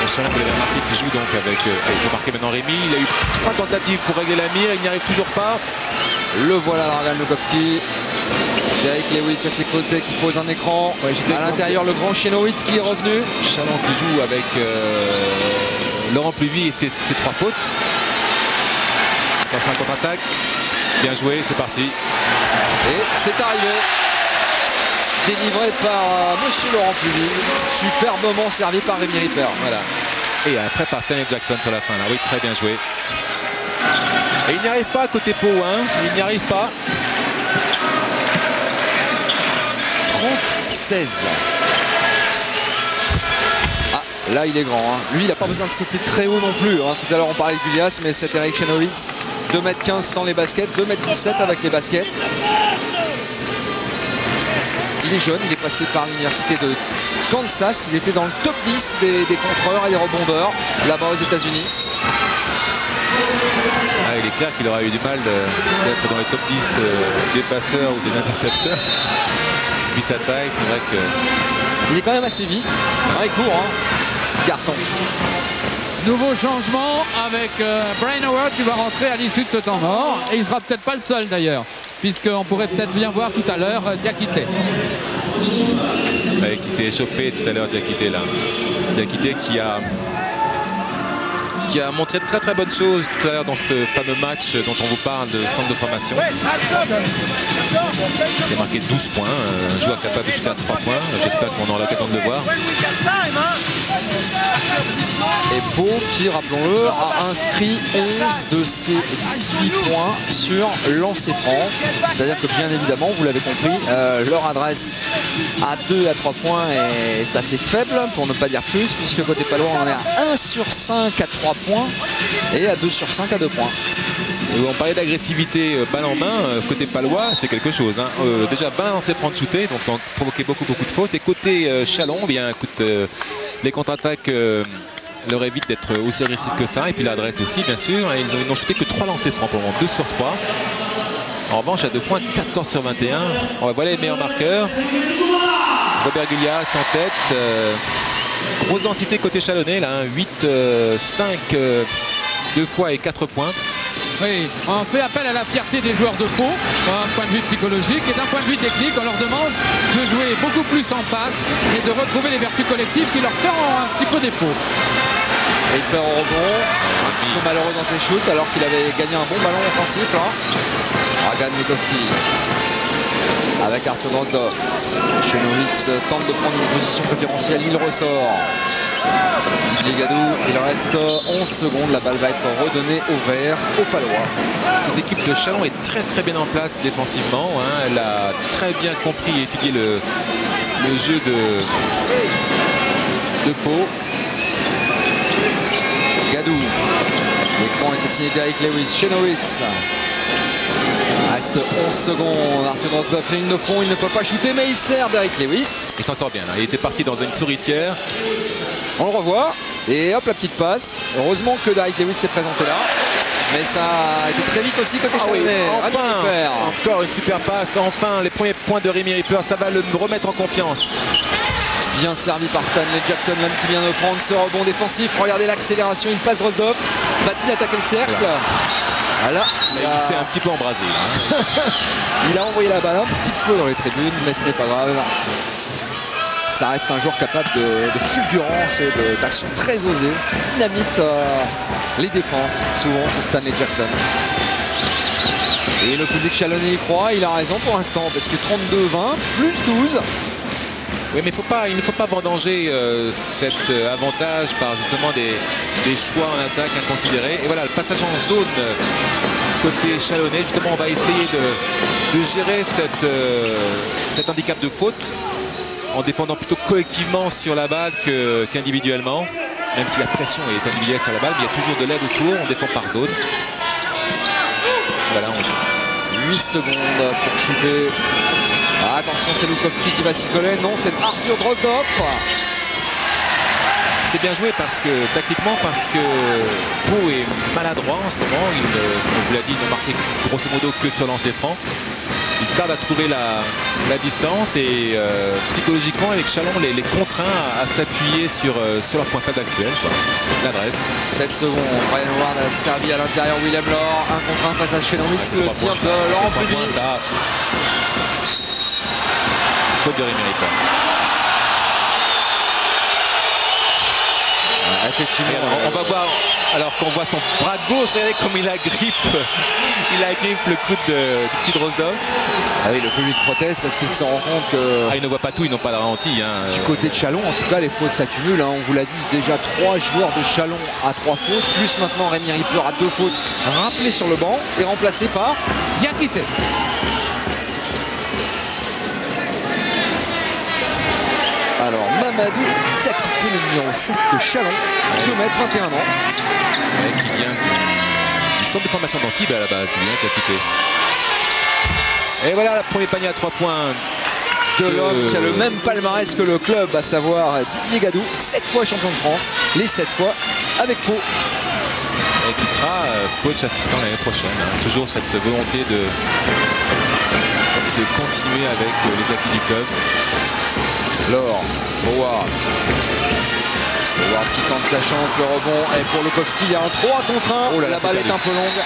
Châlons, vous l'avez remarqué, qui joue donc avec remarqué maintenant Rémi. Il a eu 3 tentatives pour régler la mire, il n'y arrive toujours pas. Le voilà, Dragan Lukowski. Derek Lewis à ses côtés qui pose un écran. À l'intérieur, le grand Chenowitz qui est revenu. Châlons qui joue avec Laurent Pluvy et ses 3 fautes. Attention à la contre-attaque. Bien joué, c'est parti. Et c'est arrivé. Délivré par Monsieur Laurent Pluvy. Superbement servi par Rémi Ripper. Voilà. Et après par Stanley Jackson sur la fin. Là. Oui, très bien joué. Et il n'y arrive pas côté Pau. Hein. Il n'y arrive pas. 30-16. Ah, là il est grand. Hein. Lui, il n'a pas besoin de sauter très haut non plus. Hein. Tout à l'heure, on parlait de Gullias, mais c'est Eric Chenowitz. 2,15 m sans les baskets, 2,17 m avec les baskets. Il est jeune, il est passé par l'université de Kansas. Il était dans le top 10 des contreurs et des rebondeurs là-bas aux États-Unis. Ah, il est clair qu'il aura eu du mal d'être dans les top 10 des passeurs ou des intercepteurs. Puis sa taille, c'est vrai que... Il est quand même assez vif. Il court, hein, ce garçon. Nouveau changement avec Brian Howard qui va rentrer à l'issue de ce temps mort. Et il sera peut-être pas le seul d'ailleurs, puisqu'on pourrait peut-être bien voir tout à l'heure Diakité. Ouais, qui s'est échauffé tout à l'heure, Diakité là. Diakité qui a montré de très bonnes choses tout à l'heure dans ce fameux match dont on vous parle de centre de formation. Il a marqué 12 points, un joueur capable de shooter à 3 points. J'espère qu'on aura l'occasion de le voir. Et Pau qui, rappelons-le, a inscrit 11 de ses 18 points sur lancer franc. C'est-à-dire que bien évidemment, vous l'avez compris, leur adresse à 2 et à 3 points est assez faible, pour ne pas dire plus, puisque côté palois, on est à 1 sur 5 à 3 points et à 2 sur 5 à 2 points. Et on parlait d'agressivité balle en main, côté palois, c'est quelque chose. Hein. Déjà 20 lancers francs de shooter, donc ça a provoqué beaucoup de fautes. Et côté Chalon, bien, écoute, les contre-attaques leur évitent d'être aussi agressifs que ça. Et puis l'adresse aussi, bien sûr. Et ils n'ont shooté que 3 lancers francs pour le moment, 2 sur 3. En revanche, à 2 points, 14 sur 21. Voilà les meilleurs marqueurs. Robert Gulyas en tête. Grosse densité côté chalonnais, là, hein, 8, 5, 2 fois et 4 points. Oui, on fait appel à la fierté des joueurs de Pau, d'un point de vue psychologique et d'un point de vue technique. On leur demande de jouer beaucoup plus en passe et de retrouver les vertus collectives qui leur font un petit peu défaut. Et il perd au rebond, un petit peu malheureux dans ses shoots alors qu'il avait gagné un bon ballon offensif là. Dragan Minkowski avec Arthur Drozdov. Chenowitz tente de prendre une position préférentielle, il ressort. Didier Gadou, il reste 11 secondes, la balle va être redonnée au vert, au palois. Cette équipe de Chalon est très bien en place défensivement, hein. Elle a très bien compris et étudié le jeu de Pau. Gadou, l'écran est signé d'Eric Lewis, Chenowitz. Reste 11 secondes, Arthur Drozdov, ligne de fond, il ne peut pas shooter mais il sert d'Eric Lewis. Il s'en sort bien là, il était parti dans une souricière. On le revoit et hop la petite passe. Heureusement que Derrick Lewis s'est présenté là. Mais ça a été très vite aussi côté Chalonnais. Encore une super passe, enfin les premiers points de Rémi Ripper, ça va le remettre en confiance. Bien servi par Stanley Jackson, l'homme qui vient de prendre ce rebond défensif. Regardez l'accélération, il passe Drozdov. Va-t-il attaquer le cercle? Voilà. Il s'est un petit peu embrasé. Hein. Il a envoyé la balle un petit peu dans les tribunes, mais ce n'est pas grave. Ça reste un joueur capable de fulgurance et d'actions très osées, qui dynamite les défenses, souvent ce Stanley Jackson. Et le public chalonnais y croit, il a raison pour l'instant, parce que 32-20, plus 12. Oui, mais il ne faut pas vendanger cet avantage par justement des choix en attaque inconsidérés. Et voilà, le passage en zone côté chalonnais, justement, on va essayer de gérer cet handicap de faute en défendant plutôt collectivement sur la balle qu'individuellement. Même si la pression est individuelle sur la balle, mais il y a toujours de l'aide autour, on défend par zone. Voilà, 8 secondes pour shooter. Ah, attention, c'est Lukowski qui va s'y coller. Non, c'est Arthur Drozdov. C'est bien joué tactiquement parce que Pau est maladroit en ce moment. On vous l'a dit, il ne marquait grosso modo que sur lancer franc. Il tarde à trouver la distance et psychologiquement avec Chalon les contraint à s'appuyer sur leur point faible actuel, l'adresse. 7 secondes, Brian Howard a servi à l'intérieur, William Laure, 1 contre 1 face à Chenowitz, le tir de Laurent Plumy. Faute de Rémi Ripper. Effectivement, on va voir, alors qu'on voit son bras gauche, regardez comme il agrippe le coude de petit Drozdov. Ah oui, le public proteste parce qu'il se rend compte que... Ah, ils ne voient pas tout, ils n'ont pas de ralenti. Hein. Du côté de Chalon, en tout cas, les fautes s'accumulent. Hein. On vous l'a dit, déjà 3 joueurs de Chalon à 3 fautes, plus maintenant Rémi Ripper à 2 fautes, rappelé sur le banc et remplacé par Diakité. Alors, Mamadou Diakité, le numéro 7 de Chalon, 2 mètres, 21 ans. Ouais, qui vient du centre de formation d'Antibes à la base, il vient Diakité. Et voilà le premier panier à 3 points de l'homme qui a le même palmarès que le club, à savoir Didier Gadou, 7 fois champion de France, les 7 fois avec Pau. Et qui sera coach assistant l'année prochaine. Hein. Toujours cette volonté de continuer avec les acquis du club. Laure, Howard. Ward qui tente sa chance, le rebond est pour Lukowski, il y a un 3 contre 1, oh là là, la balle est un peu longue.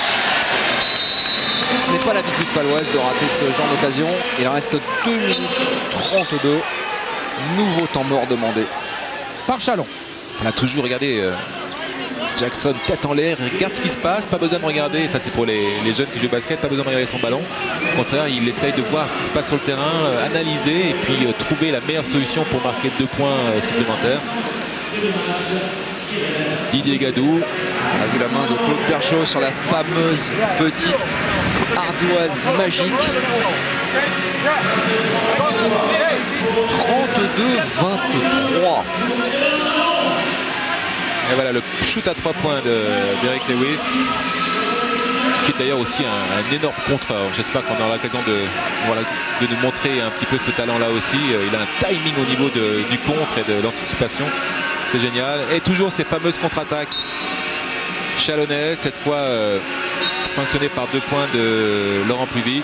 Ce n'est pas l'habitude paloise de rater ce genre d'occasion. Il reste 2 minutes 32. Nouveau temps mort demandé par Chalon. On a toujours regardé Jackson tête en l'air, regarde ce qui se passe, pas besoin de regarder, ça c'est pour les jeunes qui jouent au basket, pas besoin de regarder son ballon. Au contraire, il essaye de voir ce qui se passe sur le terrain, analyser et puis trouver la meilleure solution pour marquer 2 points supplémentaires. Didier Gadou a vu la main de Claude Perchaud sur la fameuse petite ardoise magique. 32-23. Et voilà le shoot à 3 points de Derek Lewis, qui est d'ailleurs aussi un énorme contre. J'espère qu'on aura l'occasion de nous montrer un petit peu ce talent-là aussi. Il a un timing au niveau du contre et de l'anticipation. C'est génial. Et toujours ces fameuses contre-attaques chalonnaises, cette fois sanctionnées par 2 points de Laurent Pluvy.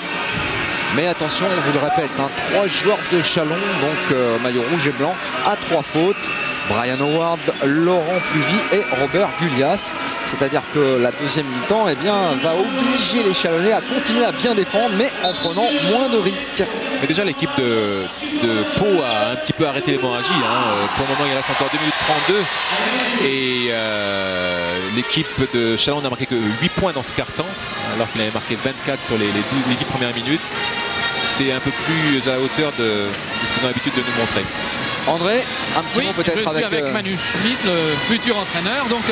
Mais attention, on vous le répète, 3 joueurs de Chalon, donc maillot rouge et blanc, à 3 fautes. Brian Howard, Laurent Pluvy et Robert Gulyas. C'est-à-dire que la deuxième mi-temps va obliger les Chalonnais à continuer à bien défendre, mais en prenant moins de risques. Mais déjà l'équipe de Pau a un petit peu arrêté l'hémorragie. Pour le moment il reste encore 2 minutes 32. Et l'équipe de Chalon n'a marqué que 8 points dans ce quart-temps, alors qu'il avait marqué 24 sur les 10 premières minutes. C'est un peu plus à la hauteur de ce qu'ils ont l'habitude de nous montrer. André, un petit mot peut-être avec Manu Schmitt, le futur entraîneur. Donc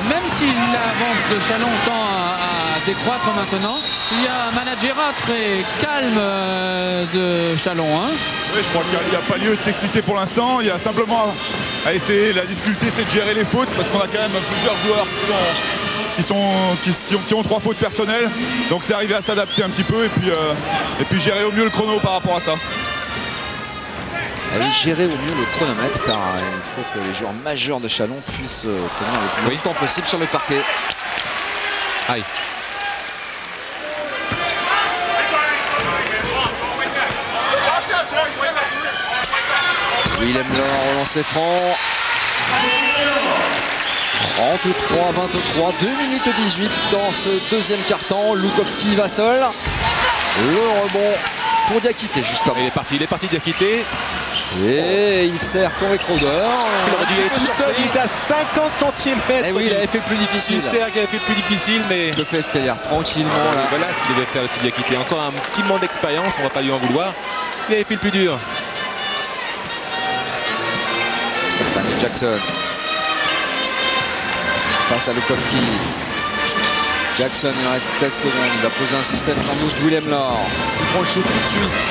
même si l'avance de Chalon tend à décroître maintenant, il y a un managérat très calme de Chalon. Oui, je crois qu'il n'y a pas lieu de s'exciter pour l'instant. Il y a simplement à essayer. La difficulté, c'est de gérer les fautes, parce qu'on a quand même plusieurs joueurs qui ont 3 fautes personnelles. Donc c'est arrivé à s'adapter un petit peu et puis gérer au mieux le chrono par rapport à ça. Gérer au mieux le chronomètre, car il faut que les joueurs majeurs de Chalon puissent tenir le plus longtemps possible sur le parquet. Aïe. Willem Laure au lancer franc. 33-23, 2 minutes 18 dans ce deuxième quart-temps. Lukowski va seul. Le rebond pour Diakité justement. Il est parti Diakité. Et il sert Corey Crowder. Il aurait dû aller tout seul, il est à 50 cm. Et oui, il avait fait le plus difficile. Il sert qui avait fait le plus difficile, mais. Le fait, c'est-à-dire tranquillement. Là. Voilà ce qu'il devait faire le petit Diakité. Encore un petit moment d'expérience, on va pas lui en vouloir. Il avait fait le plus dur. Stanley Jackson. Face à Lukowski. Jackson, il reste 16 secondes. Il va poser un système sans doute. Willem Laure qui prend le shoot tout de suite.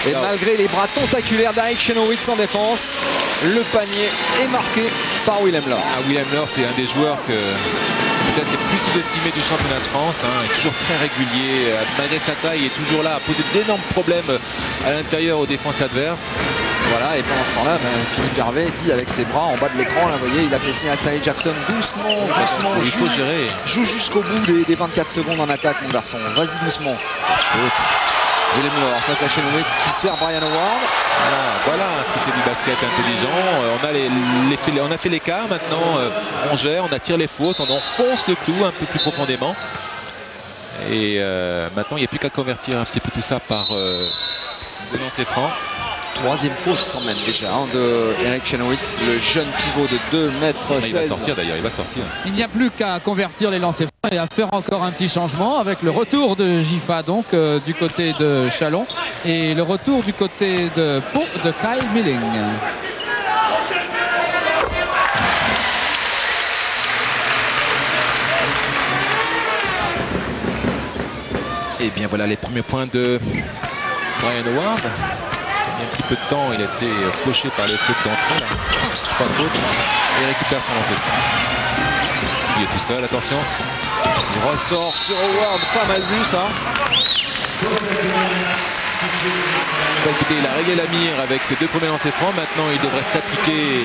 Et malgré les bras tentaculaires d'Aric Chenowitz en défense, le panier est marqué par Willem Laure. Willem Laure, c'est un des joueurs peut-être les plus sous-estimés du championnat de France. Il est toujours très régulier. Malgré sa taille, il est toujours là à poser d'énormes problèmes à l'intérieur aux défenses adverses. Voilà, et pendant ce temps-là, Philippe Hervé dit avec ses bras en bas de l'écran, vous voyez, il a fait signe à Stanley Jackson doucement. Il faut gérer. Joue jusqu'au bout des 24 secondes en attaque, mon garçon. Vas-y doucement. Faute. Willem Laure face à Chenowitz qui sert Brian Howard. Voilà ce que c'est du basket intelligent. On a fait l'écart, maintenant on gère, on attire les fautes, on enfonce le clou un peu plus profondément. Et maintenant il n'y a plus qu'à convertir un petit peu tout ça par des lancers francs. Troisième faute quand même déjà de Eric Chenowitz, le jeune pivot de 2 mètres 16. Il va sortir d'ailleurs, il va sortir. Il n'y a plus qu'à convertir les lancers francs et à faire encore un petit changement avec le retour de Gifa donc du côté de Chalon et le retour du côté de Pau de Kyle Milling. Et bien voilà les premiers points de Brian Howard. Il y a un petit peu de temps, il a été fauché par les fautes d'entrée. 3 fautes. Et il récupère son lancer. Il est tout seul, attention. Il ressort sur Howard, pas mal vu ça. Écoutez, il a réglé la mire avec ses 2 premiers lancers francs. Maintenant, il devrait s'appliquer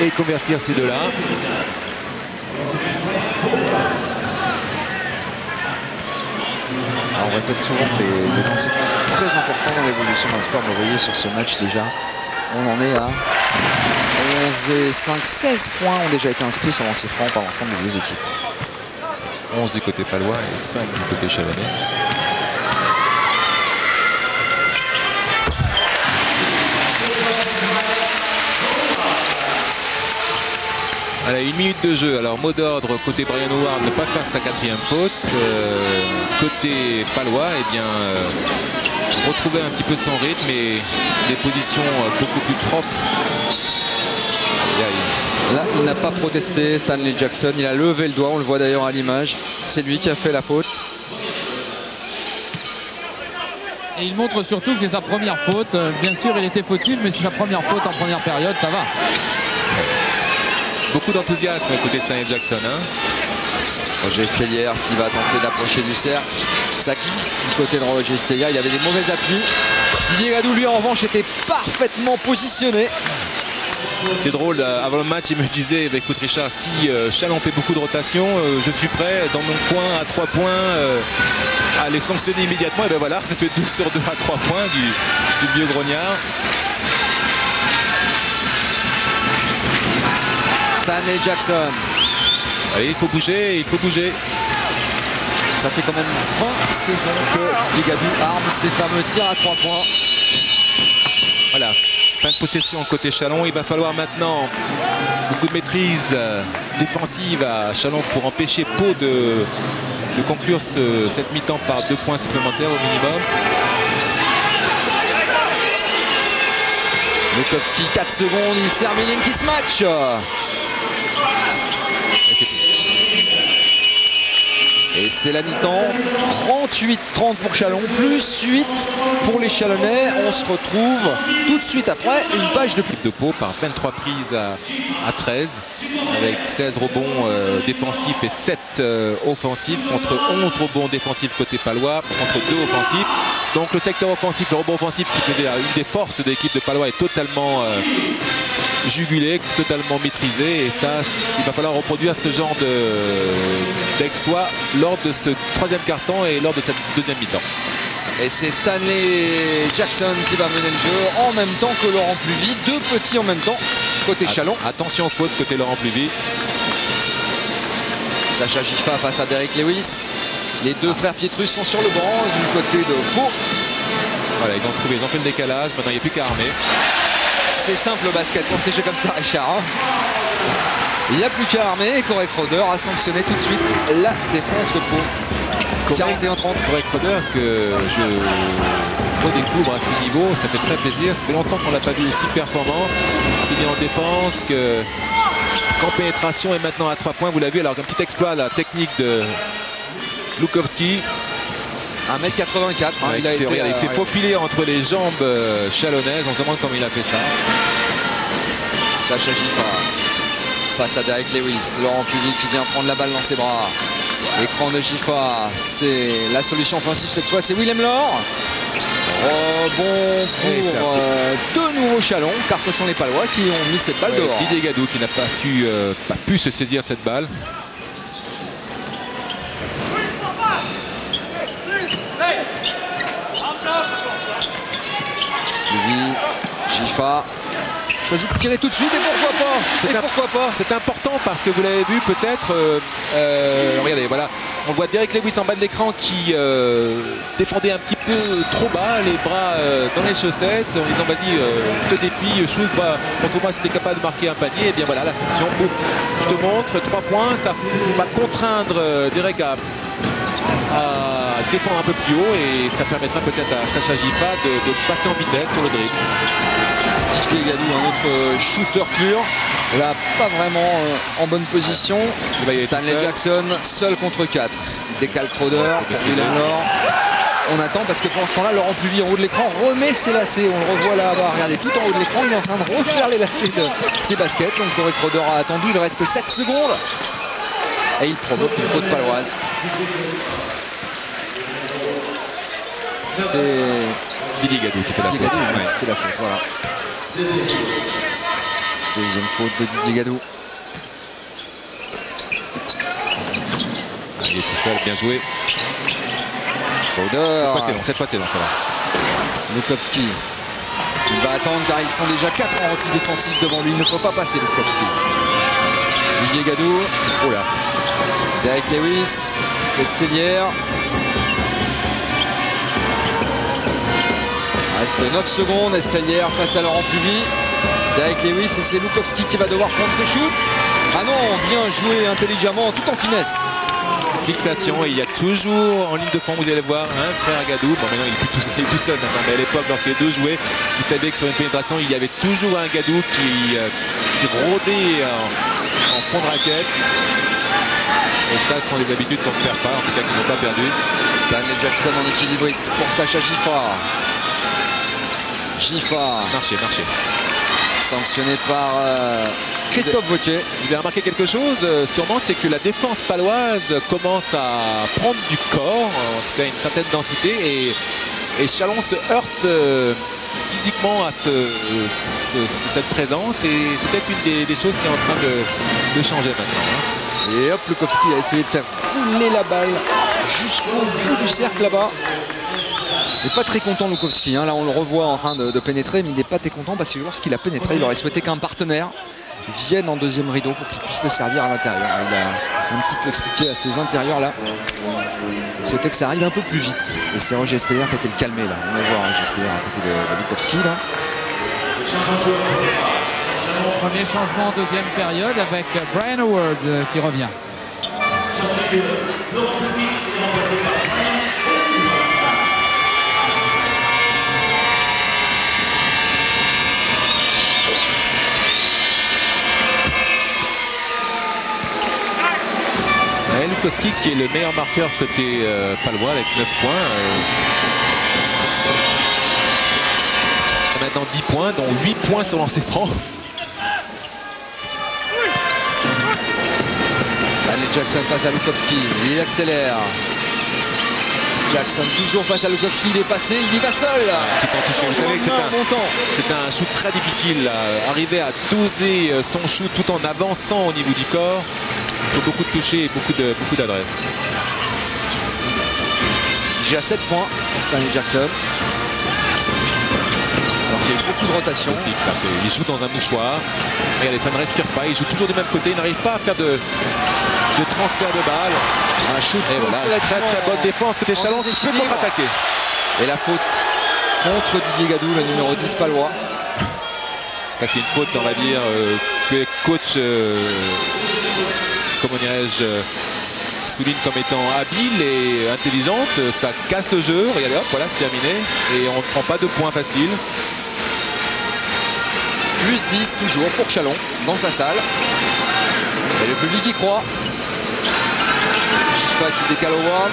et convertir ces 2-là. Alors, on répète souvent que les lancers francs sont très importants dans l'évolution d'un score. Vous voyez sur ce match déjà, On en est à 11 et 5, 16 points ont déjà été inscrits sur lancer franc par l'ensemble des deux équipes. 11 du côté palois et 5 du côté chalonnais. Allez, 1 minute de jeu. Alors, mot d'ordre côté Brian Howard, ne pas faire sa 4e faute. Côté palois, eh bien, retrouver un petit peu son rythme et des positions beaucoup plus propres. Là, il n'a pas protesté, Stanley Jackson. Il a levé le doigt, on le voit d'ailleurs à l'image. C'est lui qui a fait la faute. Et il montre surtout que c'est sa première faute. Bien sûr, il était fautif, mais c'est sa première faute en première période, ça va. Beaucoup d'enthousiasme côté Stanley Jackson. Roger Stellière qui va tenter d'approcher du cercle. Ça glisse du côté de Roger Stellière. Il avait des mauvais appuis. Didier Gadou, lui, en revanche, était parfaitement positionné. C'est drôle, avant le match, il me disait, bah, écoute Richard, si Chalon fait beaucoup de rotation, je suis prêt dans mon coin à 3 points à les sanctionner immédiatement. Et ben voilà, ça fait 2 sur 2 à 3 points du vieux grognard. Stanley Jackson. Allez, il faut bouger, il faut bouger. Ça fait quand même 20 saisons que Didier Gadou arme ses fameux tirs à 3 points. Voilà, 5 possessions côté Chalon. Il va falloir maintenant beaucoup de maîtrise défensive à Chalon pour empêcher Pau de conclure cette mi-temps par 2 points supplémentaires au minimum. Lukowski, 4 secondes, il sert Milling qui se match. Et c'est la mi-temps, 38-30 pour Chalon, plus 8 pour les Chalonnais. On se retrouve tout de suite après une page de Pau par 23 prises à 13, avec 16 rebonds défensifs et 7 offensifs, contre 11 rebonds défensifs côté palois, contre 2 offensifs. Donc le secteur offensif, le rebond offensif qui faisait une des forces de l'équipe de Palois est totalement jugulé, totalement maîtrisé. Et ça, il va falloir reproduire ce genre d'exploit lors de ce 3e quart-temps et lors de cette 2e mi-temps. Et c'est Stanley Jackson qui va mener le jeu en même temps que Laurent Pluvy. 2 petits en même temps côté Chalon. Attention faute côté Laurent Pluvy. Sacha Giffa face à Derek Lewis. Les 2 frères Pietrus sont sur le banc du côté de Pau. Voilà, ils ont fait le décalage. Maintenant, il n'y a plus qu'à armer. C'est simple le basket, quand c'est joué comme ça, Richard. Il n'y a plus qu'à armer et Corey Crowder a sanctionné tout de suite la défense de Pau. 41-30. Corey Crowder que je redécouvre à ce niveau, ça fait très plaisir. Ça fait longtemps qu'on ne l'a pas vu aussi performant, aussi bien en défense qu'en pénétration et maintenant à 3 points. Vous l'avez vu, alors un petit exploit, la technique de Lukowski. 1m84. Il s'est faufilé entre les jambes chalonnaises. On se demande comment il a fait ça. Sacha Giffa face à Derek Lewis. Laurent Pluvy qui vient prendre la balle dans ses bras. Écran de Giffa. C'est la solution offensive cette fois. C'est Willem Laure. Bon pour de nouveau Chalon, car ce sont les Palois qui ont mis cette balle dehors. Didier Gadou qui n'a pas pu se saisir de cette balle. Pluvy, Giffa choisit de tirer tout de suite et pourquoi pas. C'est important parce que vous l'avez vu peut-être. Regardez, voilà. On voit Derek Lewis en bas de l'écran qui défendait un petit peu trop bas, les bras dans les chaussettes, en disant vas-y, je te défie, shoot, montre-moi si tu es capable de marquer un panier. Et bien voilà la sanction. Je te montre, 3 points, ça va contraindre Derek à défendre un peu plus haut et ça permettra peut-être à Sacha Giffa de passer en vitesse sur le dribble. Didier Gadou, un autre shooter pur. Là, pas vraiment en bonne position. Stanley Jackson, seul contre 4. Il décale Crowder pour Willem Laure. On attend parce que pendant ce temps-là, Laurent Pluvy en haut de l'écran remet ses lacets. On le revoit là-bas. Regardez, tout en haut de l'écran, il est en train de refaire les lacets de ses baskets. Donc Corey Crowder a attendu. Il reste 7 secondes. Et il provoque une faute paloise. C'est Didier Gadou qui fait la faute. Voilà. Deuxième faute de Didier Gadou. Il est tout seul, bien joué. Cette fois c'est long. Voilà. Lukowski. Il va attendre car ils sont déjà 4 en repli défensif devant lui. Il ne peut pas passer Lukowski. Didier Gadou. Oh là. Derek Lewis. Estellière. Reste 9 secondes. Estellière face à Laurent Puvis. Derek Lewis et c'est Lukowski qui va devoir prendre ses shoots. Ah non, bien joué intelligemment, tout en finesse. Fixation, et il y a toujours en ligne de fond, vous allez voir, un frère Gadou. Bon, maintenant il est tout seul maintenant, mais à l'époque, lorsque les deux jouaient, vous savez que sur une pénétration, il y avait toujours un Gadou qui rôdait en fond de raquette. Et ça, ce sont des habitudes qu'on ne perd pas, en tout cas qu'ils n'ont pas perdu. Stanley Jackson en équilibriste pour Sacha Giffard. Giffard. Marché. Sanctionné par Christophe Vautier. Vous avez remarqué quelque chose, sûrement, c'est que la défense paloise commence à prendre du corps, en tout cas une certaine densité, et Chalon se heurte physiquement à cette présence, et c'est peut-être une des choses qui est en train de changer maintenant. Hein. Et hop, Lukowski a essayé de faire rouler la balle jusqu'au bout du cercle là-bas. Il n'est pas très content Lukowski, hein. Là on le revoit en train de pénétrer, mais il n'est pas très content parce que lorsqu'il a pénétré, il aurait souhaité qu'un partenaire vienne en deuxième rideau pour qu'il puisse le servir à l'intérieur. Il a un petit peu expliqué à ses intérieurs là qu'il souhaitait que ça arrive un peu plus vite. Et c'est Roger Estellière qui a été le calmé là. On va voir Roger Estellière à côté de Lukowski là. Premier changement en deuxième période avec Brian Howard qui revient. Lukowski qui est le meilleur marqueur côté palois avec 9 points. Maintenant 10 points, dont 8 points sur lancer franc. Stanley Jackson face à Lukowski, il accélère. Jackson toujours face à Lukowski, il est passé, il y va seul. Vous savez que c'est un shoot très difficile. Arriver à doser son shoot tout en avançant au niveau du corps. Il faut beaucoup de toucher et beaucoup d'adresse. J'ai à 7 points, Stanley Jackson. Alors qu'il y a eu beaucoup de rotation. Aussi, il joue dans un mouchoir. Regardez, ça ne respire pas. Il joue toujours du même côté. Il n'arrive pas à faire de transfert de balle. Un shoot. Et voilà, très bonne défense côté Chalon qui peut contre-attaquer. Et la faute contre Didier Gadou, le numéro 10 palois. Ça, c'est une faute, on va dire, que les coachs, comment dirais-je, soulignent comme étant habile et intelligente. Ça casse le jeu. Regardez, hop, voilà, c'est terminé. Et on ne prend pas de points faciles. Plus 10 toujours pour Chalon dans sa salle. Et le public y croit. Giffard qui décale Howard.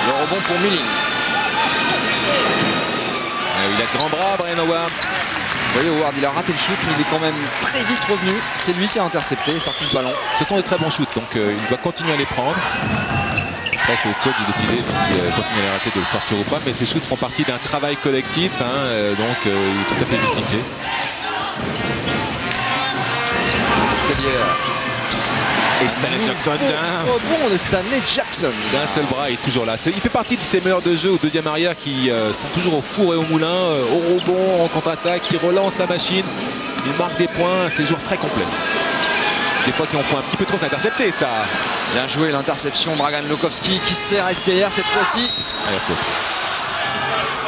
Le rebond pour Milling. Il a de grands bras, Brian Howard. Vous voyez, Howard, il a raté le shoot, mais il est quand même très vite revenu. C'est lui qui a intercepté et sorti ce ballon. Ce sont des très bons shoots, donc il doit continuer à les prendre. Après, c'est au coach de décider s'il continue à les rater, de le sortir ou pas. Mais ces shoots font partie d'un travail collectif, hein, donc il est tout à fait justifié. Et Stanley Jackson bon de Stanley Jackson. D'un seul bras, il est toujours là. Il fait partie de ces meilleurs de jeu au deuxième arrière qui sont toujours au four et au moulin, au rebond, en contre-attaque, qui relancent la machine. Il marque des points, c'est un joueur très complet. Des fois qui en font un petit peu trop, c'est intercepté ça. Bien joué l'interception, Dragan Lukowski qui sert Estellière cette fois-ci.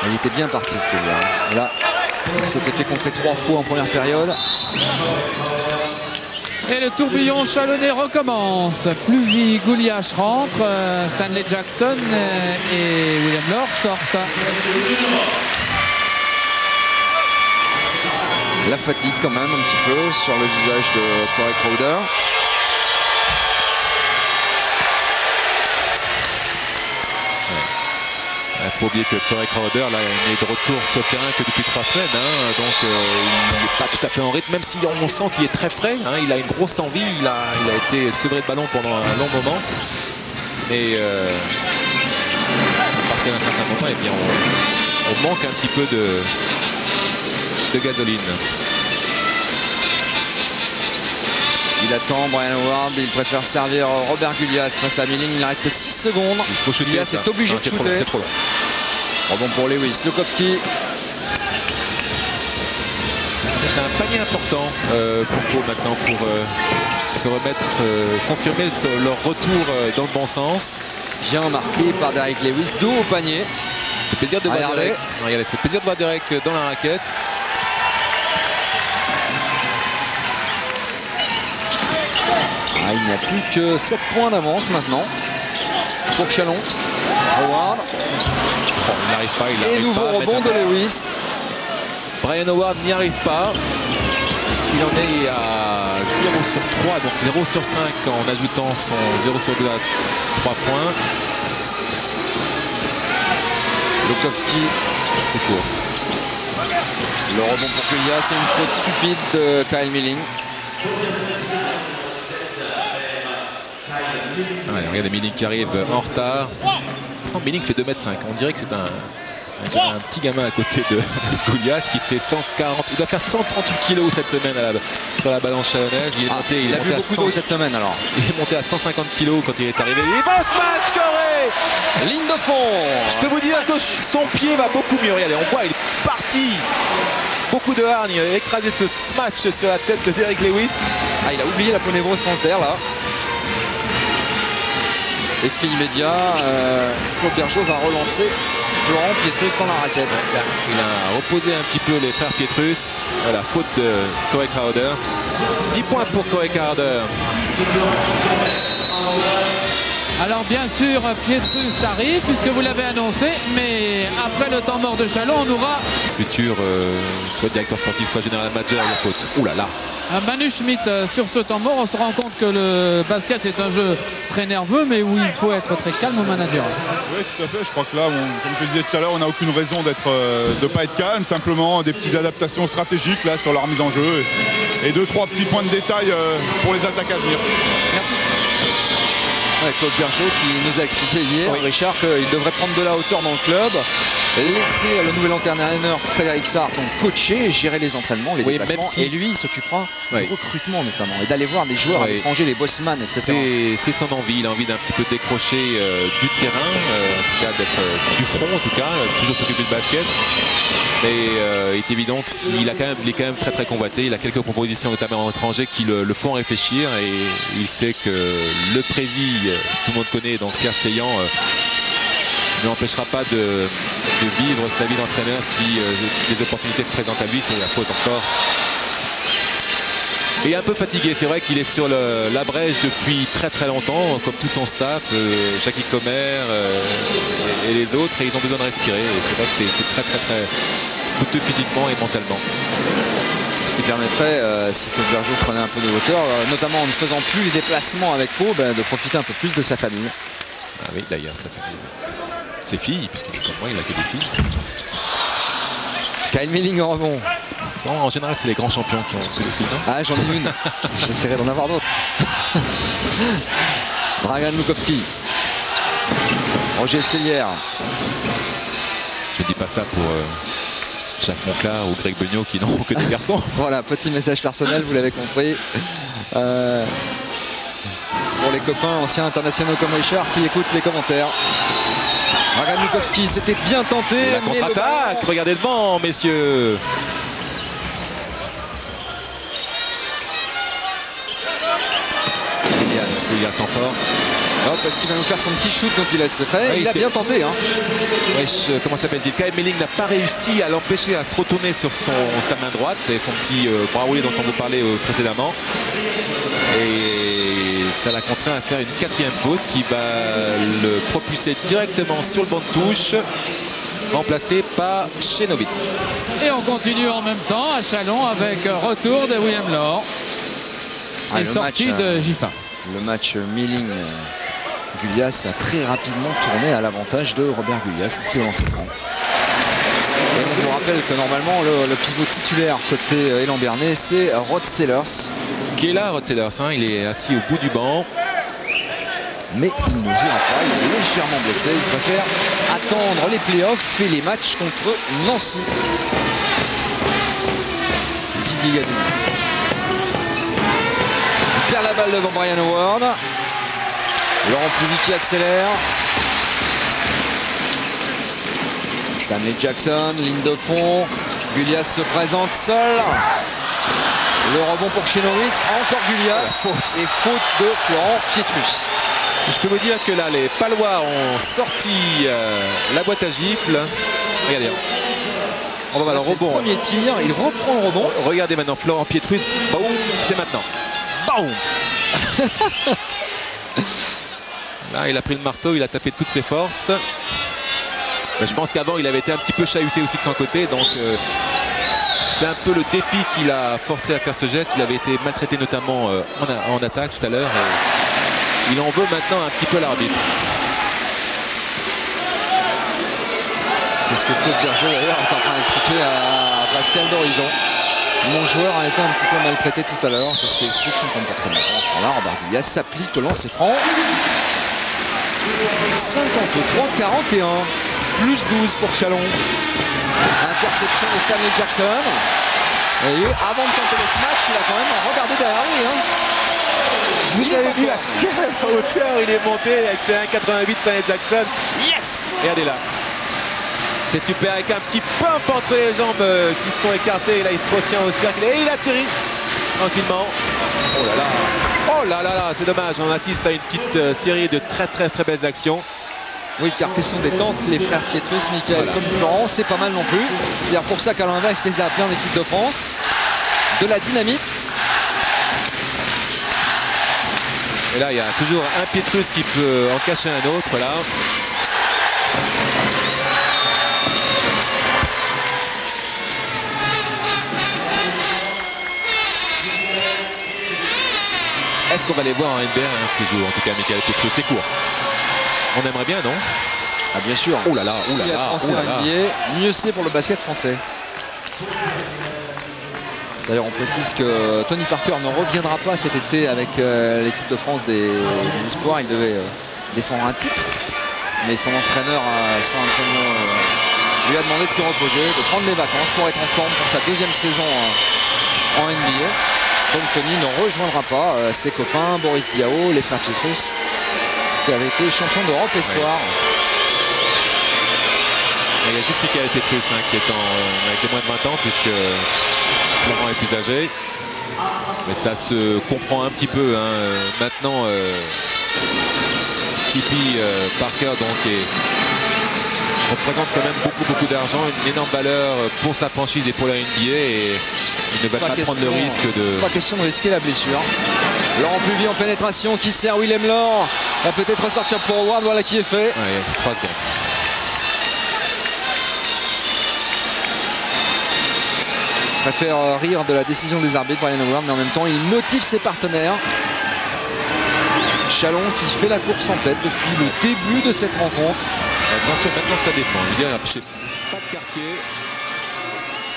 Il était bien parti Estellière. Là, il s'était fait contrer 3 fois en première période. Et le tourbillon chalonnais recommence. Pluvy, Gouliache rentre. Stanley Jackson et William Laure sortent. La fatigue quand même un petit peu sur le visage de Corey Crowder. Il faut oublier que Corey Crowder là, il est de retour sur le terrain que depuis 3 semaines, hein, donc il n'est pas tout à fait en rythme, même si on sent qu'il est très frais, hein, il a une grosse envie, il a été sevré de ballon pendant un long moment, mais à partir d'un certain moment, eh bien, on manque un petit peu de gasoline. Il attend Brian Howard, il préfère servir Robert Gulyas face à Milling. Il reste 6 secondes. Il faut shooter. Gulyas est obligé de shooter. C'est trop long. Rebond pour Lewis. Lukowski. C'est un panier important pour Pau maintenant pour se remettre, confirmer leur retour dans le bon sens. Bien marqué par Derek Lewis, dos au panier. C'est plaisir de voir Derek. Regardez, c'est plaisir de voir Derek dans la raquette. Ah, il n'y a plus que 7 points d'avance maintenant pour Chalon. Howard. Oh, il n'arrive pas, il Et n'arrive nouveau pas. rebond de Lewis. Brian Howard n'y arrive pas. Il en est à 0 sur 3, donc 0 sur 5 en ajoutant son 0 sur 2 à 3 points. Lukowski, c'est court. Le rebond pour Kulia, c'est une faute stupide de Kyle Milling. Ouais, regardez Milling qui arrive en retard. Pourtant Milling fait 2,5 m. On dirait que c'est un petit gamin à côté de Goulias qui fait 140. Il doit faire 138 kg cette semaine sur la balance chalonnaise. Il est monté, il a vu beaucoup d'eau cette semaine alors. Il est monté à 150 kg quand il est arrivé. Il va ce match, Corée. Ligne de fond. Je peux vous dire que son pied va beaucoup mieux. Regardez, on voit, il est parti. Beaucoup de hargne. Il a écrasé ce smash sur la tête de Derek Lewis. Ah, il a oublié la ponévrose plantaire là. Effet immédiat. Claude Bergeau va relancer Florent Pietrus dans la raquette. Il a reposé un petit peu les frères Pietrus. Voilà, faute de Corey Crowder. 10 points pour Corey Crowder. Alors bien sûr, Pietrus arrive puisque vous l'avez annoncé, mais après le temps mort de Chalon, on aura futur soit directeur sportif, soit général manager, la faute. Ouh là là. Manu Schmidt sur ce temps mort. On se rend compte que le basket c'est un jeu très nerveux, mais où il faut être très calme au manager. Oui, tout à fait. Je crois que là, comme je disais tout à l'heure, on n'a aucune raison de ne pas être calme. Simplement des petites adaptations stratégiques là sur leur mise en jeu et 2-3 petits points de détail pour les attaques à venir. Merci. Claude Bergeau qui nous a expliqué hier, oui, Richard, qu'il devrait prendre de la hauteur dans le club, laisser le nouvel entraîneur Frédéric Sarr coacher et gérer les entraînements, les déplacements, et lui il s'occupera du recrutement notamment et d'aller voir des joueurs à l'étranger, les bossman, etc. C'est son envie, il a envie d'un petit peu décrocher du terrain, en tout cas d'être du front, en tout cas, toujours s'occuper de basket. Et il est évident qu'il est quand même très très convoité. Il a quelques propositions notamment en étranger qui le font réfléchir, et il sait que le prési, tout le monde connaît, donc Pierre Seillant, ne l'empêchera pas de vivre sa vie d'entraîneur si des opportunités se présentent à lui. C'est la faute encore. Et un peu fatigué, c'est vrai qu'il est sur la brèche depuis très très longtemps, comme tout son staff, Jackie Comer et les autres, et ils ont besoin de respirer. Et c'est vrai que c'est très très très coûteux physiquement et mentalement. Ce qui permettrait, si Claude Bergeau prenait un peu de hauteur, notamment en ne faisant plus les déplacements avec Pau, de profiter un peu plus de sa famille. Ah oui, d'ailleurs, sa famille. Ses filles, puisque comme moi, il n'a que des filles. Kyle Milling en rebond. En général, c'est les grands champions qui ont que des filles, non? Ah, j'en ai une. J'essaierai d'en avoir d'autres. Dragan Lukowski. Roger Stellière. Je ne dis pas ça pour Jacques Monclar ou Greg Beugnot qui n'ont que des garçons. Voilà, petit message personnel, vous l'avez compris. Pour les copains anciens internationaux comme Richard qui écoutent les commentaires. Dragan Lukowski, c'était bien tenté. La contre-attaque, regardez devant, messieurs. Elias en force. Oh, parce qu'il va nous faire son petit shoot dont il a le secret. Ouais, il a bien tenté. Hein. Ouais, comment s'appelle-t-il? Kyle Milling n'a pas réussi à l'empêcher à se retourner sur sa main droite et son petit bras roulé dont on vous parlait précédemment. Et ça l'a contraint à faire une 4e faute qui va le propulser directement sur le banc de touche, remplacé par Chenovitz. Et on continue en même temps à Chalon avec retour de William Laure et sortie de Giffin. Le match Milling-Gulias a très rapidement tourné à l'avantage de Robert Gulias ici au lancer franc. Et on vous rappelle que normalement le pivot titulaire côté Élan Bernet, c'est Rod Sellers. Qui est là, Rod Sellers, hein, il est assis au bout du banc. Mais il ne jouera pas, il est légèrement blessé. Il préfère attendre les playoffs et les matchs contre Nancy. Didier Gadou. Il perd la balle devant Brian Howard. Laurent Pluvy qui accélère. Stanley Jackson, ligne de fond. Gulias se présente seul. Le rebond pour Chenowitz, encore Gulias et faute de Florent Pietrus. Je peux vous dire que là, les Palois ont sorti la boîte à gifles. Regardez. On va voir le rebond. Premier tir, il reprend le rebond. Regardez maintenant Florent Pietrus. Boum, c'est maintenant. Boum. Là, il a pris le marteau, il a tapé de toutes ses forces. Je pense qu'avant, il avait été un petit peu chahuté aussi de son côté. Donc, c'est un peu le dépit qui l'a forcé à faire ce geste. Il avait été maltraité notamment en attaque tout à l'heure. Il en veut maintenant un petit peu l'arbitre. C'est ce que Claude Berger d'ailleurs est en train d'expliquer à Pascal d'Horizon. Mon joueur a été un petit peu maltraité tout à l'heure. C'est ce qui explique son comportement. En ce temps-là, Robert Gulias s'applique au lancer franc. 53-41. Plus 12 pour Chalon. Interception de Stanley Jackson. Et avant de tenter le smash, il a quand même regardé derrière lui. Vous avez vu à quelle hauteur il est monté avec ses 1,88 Stanley Jackson. Yes! Regardez là. C'est super avec un petit pump entre les jambes qui se sont écartées. Et là, il se retient au cercle et il atterrit tranquillement. Oh là là. Oh là là là, c'est dommage. On assiste à une petite série de très belles actions. Oui, car question détente, les frères Pietrus, Michael comme Florent, c'est pas mal non plus. C'est-à-dire pour ça qu'à l'inverse, les a appelés en équipe de France. De la dynamite. Et là, il y a toujours un Pietrus qui peut en cacher un autre là. Est-ce qu'on va les voir en NBA ces jours? En tout cas, Michael Pietrus, c'est court. On aimerait bien, non? Ah bien sûr. Oh là là, oh là là, oh là là. NBA, mieux c'est pour le basket français. D'ailleurs, on précise que Tony Parker ne reviendra pas cet été avec l'équipe de France des Espoirs. Il devait défendre un titre, mais son entraîneur lui a demandé de se reposer, de prendre des vacances pour être en forme pour sa deuxième saison en NBA. Donc Tony ne rejoindra pas ses copains Boris Diaw, les frères Pietrus, qui avaient été champions d'Europe Espoir. Il y a juste Michael Pietrus qui est avec les moins de 20 ans puisque Florent est plus âgé. Mais ça se comprend un petit peu. Maintenant, Tipi Parker représente quand même beaucoup d'argent, une énorme valeur pour sa franchise et pour la NBA. Et il ne va pas prendre le risque de... Pas question de risquer la blessure. Laurent Pluvy en pénétration qui sert Willem Laure. Va peut-être ressortir pour Howard, voilà qui est fait. Ouais, 3 secondes. Préfère rire de la décision des arbitres, Brian Howard, mais en même temps il motive ses partenaires. Chalon qui fait la course en tête depuis le début de cette rencontre. Attention, maintenant ça dépend. Il y a pas de quartier.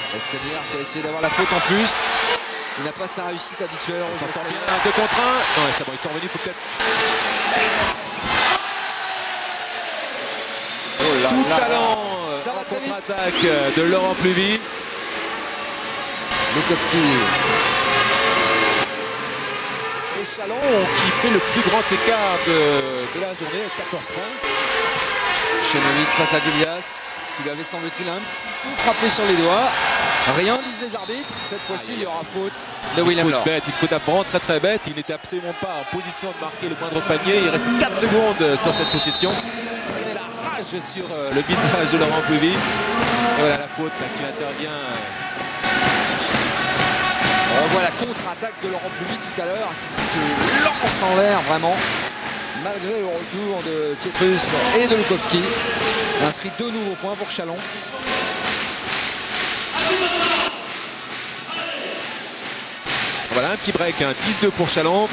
Esténiard qui a essayé d'avoir la faute en plus. Il n'a pas sa réussite habituelle. Ça sort bien, 2 contre 1. Non, c'est bon, ils sont revenus, il faut peut-être... Tout talent en contre-attaque de Laurent Pluvy. Lukowski. Et Chalon qui fait le plus grand écart de la journée, 14 points. Chenowitz face à Gulias, qui lui avait semble-t-il un petit peu frappé sur les doigts. Rien, disent les arbitres. Cette fois-ci, il y aura faute de Willem Laure. Une faute vraiment très bête. Il n'était absolument pas en position de marquer le moindre panier. Il reste 4 secondes sur cette possession. Regardez la rage sur le visage de Laurent Pluvy. Et voilà la faute là, qui intervient. On voit la contre-attaque de Laurent Pluvy tout à l'heure qui se lance en l'air vraiment. Malgré le retour de Pietrus et de Lukowski. Inscrit 2 nouveaux points pour Chalon. Voilà un petit break, 10-2 pour Chalon.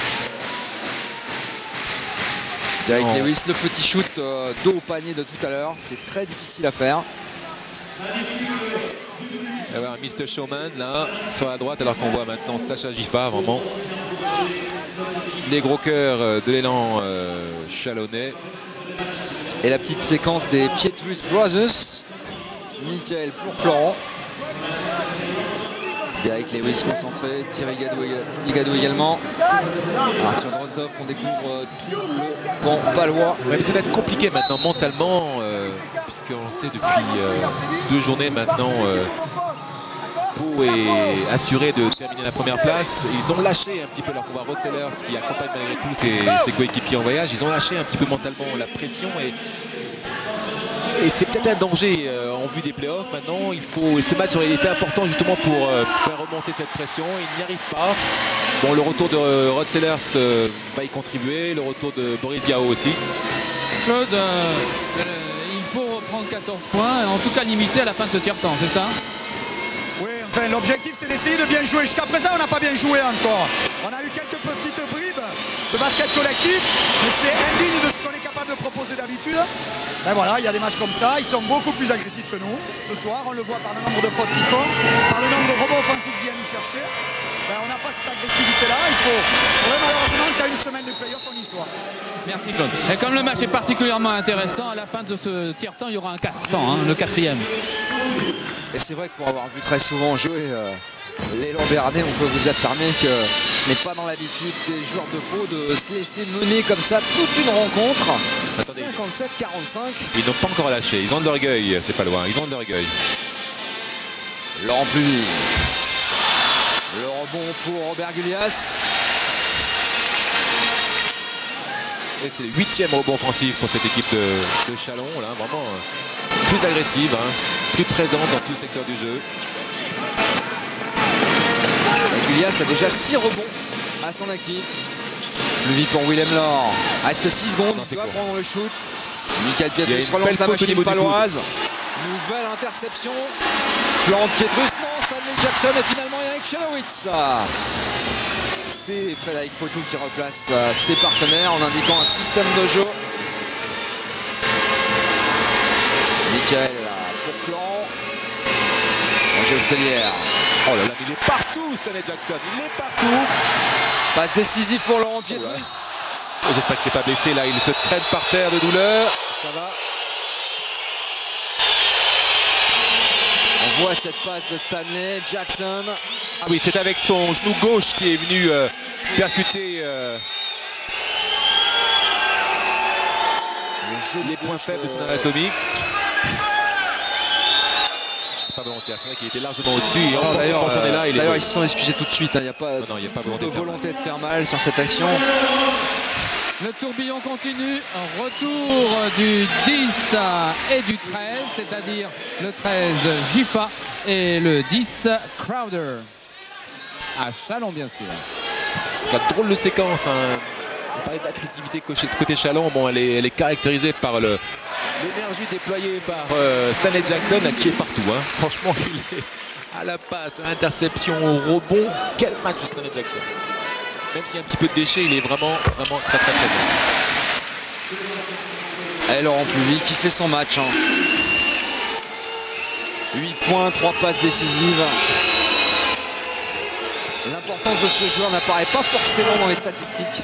Derek Lewis, le petit shoot dos au panier de tout à l'heure. C'est très difficile à faire. Il va y avoir Mr. Showman là sur la droite alors qu'on voit maintenant Sacha Giffard vraiment. Les gros cœurs de l'élan chalonnais. Et la petite séquence des Pietrus Brothers. Michael pour Florent. Derek Lewis concentré, Thierry Gadou également. Arthur Drozdov, on découvre tout le banc palois. Ouais, mais ça va être compliqué maintenant mentalement, puisqu'on sait depuis 2 journées maintenant Pau est assuré de terminer la première place. Ils ont lâché un petit peu, alors qu'on voit Rod Sellers qui accompagne malgré tout ses coéquipiers en voyage. Ils ont lâché un petit peu mentalement la pression et c'est peut-être un danger en vue des playoffs. Maintenant, ce match aurait été important justement pour faire remonter cette pression. Il n'y arrive pas. Bon, le retour de Rod Sellers va y contribuer. Le retour de Boris Diaw aussi. Claude, il faut prendre 14 points, en tout cas limité à la fin de ce tiers-temps, c'est ça? Oui, enfin l'objectif c'est d'essayer de bien jouer. Jusqu'à présent on n'a pas bien joué encore. On a eu quelques petites bribes de basket collectif, mais c'est indigne de ce qu'on est capable de proposer d'habitude. Ben voilà, il y a des matchs comme ça, ils sont beaucoup plus agressifs que nous. Ce soir, on le voit par le nombre de fautes qu'ils font, par le nombre de rebonds offensifs qu'ils viennent nous chercher. Ben, on n'a pas cette agressivité-là, il faudrait malheureusement qu'à une semaine de play-off on y soit. Merci Claude. Et comme le match est particulièrement intéressant, à la fin de ce tiers-temps, il y aura un quart-temps, hein, le 4e. Et c'est vrai que pour avoir vu très souvent jouer l'élan Béarnais, on peut vous affirmer que ce n'est pas dans l'habitude des joueurs de Pau de se laisser mener comme ça toute une rencontre. 57-45. Ils n'ont pas encore lâché, ils ont de l'orgueil, c'est pas loin, ils ont de l'orgueil. Laurent Pluvy. Le rebond pour Robert Gulias. Et c'est le 8e rebond offensif pour cette équipe de Chalon, là, vraiment plus agressive, hein, plus présente dans tout le secteur du jeu. Et Gulias a déjà 6 rebonds à son actif. Pluvy pour Willem Laure. Reste 6 secondes, il doit prendre le shoot. Michael Pietrus relance la machine paloise. Nouvelle interception. Florent Pietrus, non, Stanley Jackson et finalement Eric Chelowitz. C'est Frédéric Fautou qui replace ses partenaires en indiquant un système de jeu. Michael pour Florent. Angel Stellière. Oh là là, il est partout Stanley Jackson, il est partout. Passe décisive pour Laurent Pietrus. J'espère que c'est pas blessé là, il se traîne par terre de douleur. Ça va. On voit cette passe de Stanley Jackson. Ah oui, c'est avec son genou gauche qui est venu percuter les points faibles de son anatomie. C'est pas volontaire, c'est vrai qu'il était largement au-dessus. D'ailleurs, ils se sont excusés tout de suite. Il n'y a pas, y a pas de volonté de faire mal sur cette action. Le tourbillon continue, retour du 10 et du 13, c'est-à-dire le 13 Gifa et le 10 Crowder. À Chalon, bien sûr. Une drôle de séquence. Hein. On parlait d'agressivité côté Chalon. Bon, elle est caractérisée par l'énergie déployée par Stanley Jackson, qui est partout. Hein. Franchement, il est à la passe, à l'interception, au rebond. Quel match de Stanley Jackson. Même s'il y a un petit peu de déchets, il est vraiment très bien. Et Laurent Pluvy qui fait son match. Hein. 8 points, 3 passes décisives. L'importance de ce joueur n'apparaît pas forcément dans les statistiques.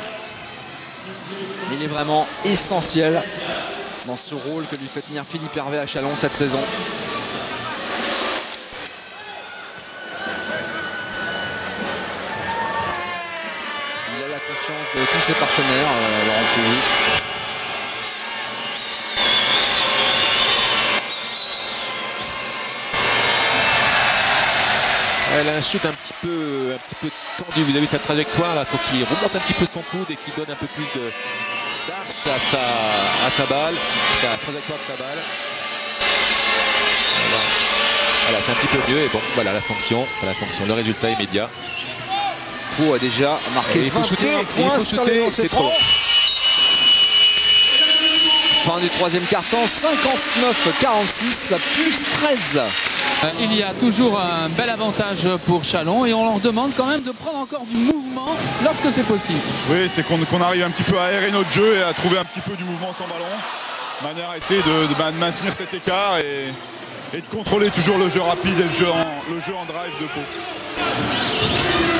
Mais il est vraiment essentiel dans ce rôle que lui fait tenir Philippe Hervé à Chalon cette saison. Il a la confiance de tous ses partenaires, Laurent Pluvy. Elle a un shoot un petit peu tendu. Vous avez vu sa trajectoire là, il faut qu'il remonte un petit peu son coude et qu'il donne un peu plus d'arche à sa balle, à la trajectoire de sa balle. Voilà, c'est un petit peu mieux et bon, voilà la sanction, le résultat immédiat. Pau a déjà marqué 21 points sur les lancers francs. Fin du troisième quart-temps, 59-46, plus 13. Il y a toujours un bel avantage pour Chalon et on leur demande quand même de prendre encore du mouvement lorsque c'est possible. Oui, c'est qu'on arrive un petit peu à aérer notre jeu et à trouver un petit peu du mouvement sans ballon, de manière à essayer de maintenir cet écart et de contrôler toujours le jeu rapide et le jeu en drive de Pau.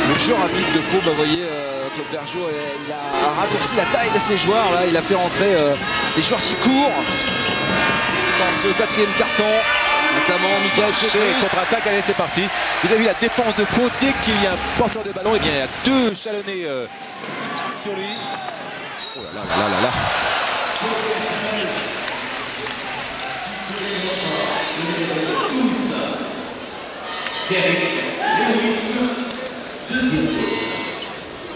Le jeu rapide de Pau, vous voyez, Claude Bergeau, il a raccourci la taille de ses joueurs. Là, il a fait rentrer des joueurs qui courent dans ce quatrième carton. Notamment Michael Pietrus. Contre-attaque, allez c'est parti. Vous avez vu la défense de Pau, dès qu'il y a un porteur de ballon, et bien il y a deux Chalonnais sur lui. Oh là là là là là. Derek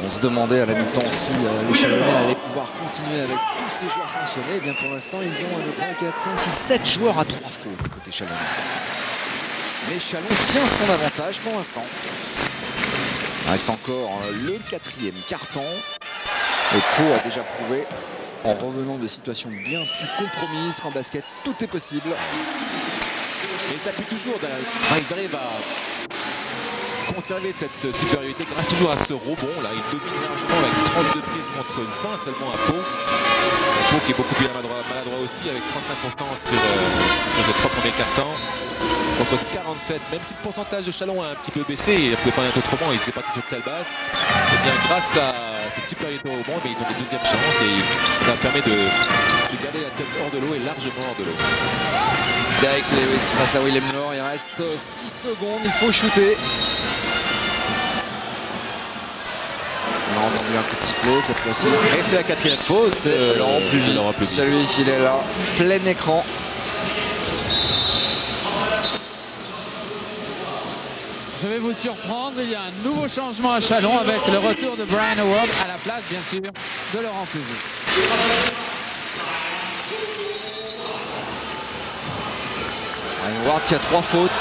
On se demandait à la mi-temps si les Chalonnais allaient pouvoir continuer avec tous ces joueurs sanctionnés. Et bien pour l'instant, ils ont 1, 2, 3, 4, 5, 6, 7 joueurs à 3 fautes côté Chalonnais. Mais Chalon tient son avantage pour l'instant. Il reste encore le 4e quart-temps. Et Pau a déjà prouvé, en revenant de situations bien plus compromises qu'en basket, tout est possible. Et ça appuie toujours. Ils arrivent à conserver cette supériorité grâce toujours à ce rebond. Là, ils dominent largement avec 32 prises contre 20 seulement à Pau. Pau qui est beaucoup plus maladroit aussi avec 35% sur les 3 premiers quart-temps. Contre 47, même si le pourcentage de Chalon a un petit peu baissé, il ne pouvait pas être autrement, il se départit sur telle base. Et bien grâce à cette supériorité au rebond, ils ont des deuxièmes chances et ça permet de garder la tête hors de l'eau et largement hors de l'eau. Derek Lewis face à Willem Lor, il reste 6 secondes, il faut shooter. On a entendu un coup de sifflet cette fois-ci. Et c'est la 4e faute. C'est Laurent Pluvy, celui qui est là, plein écran. Je vais vous surprendre, il y a un nouveau changement à Chalon avec le retour de Brian Howard à la place, bien sûr, de Laurent Pluvy. Brian Howard qui a 3 fautes.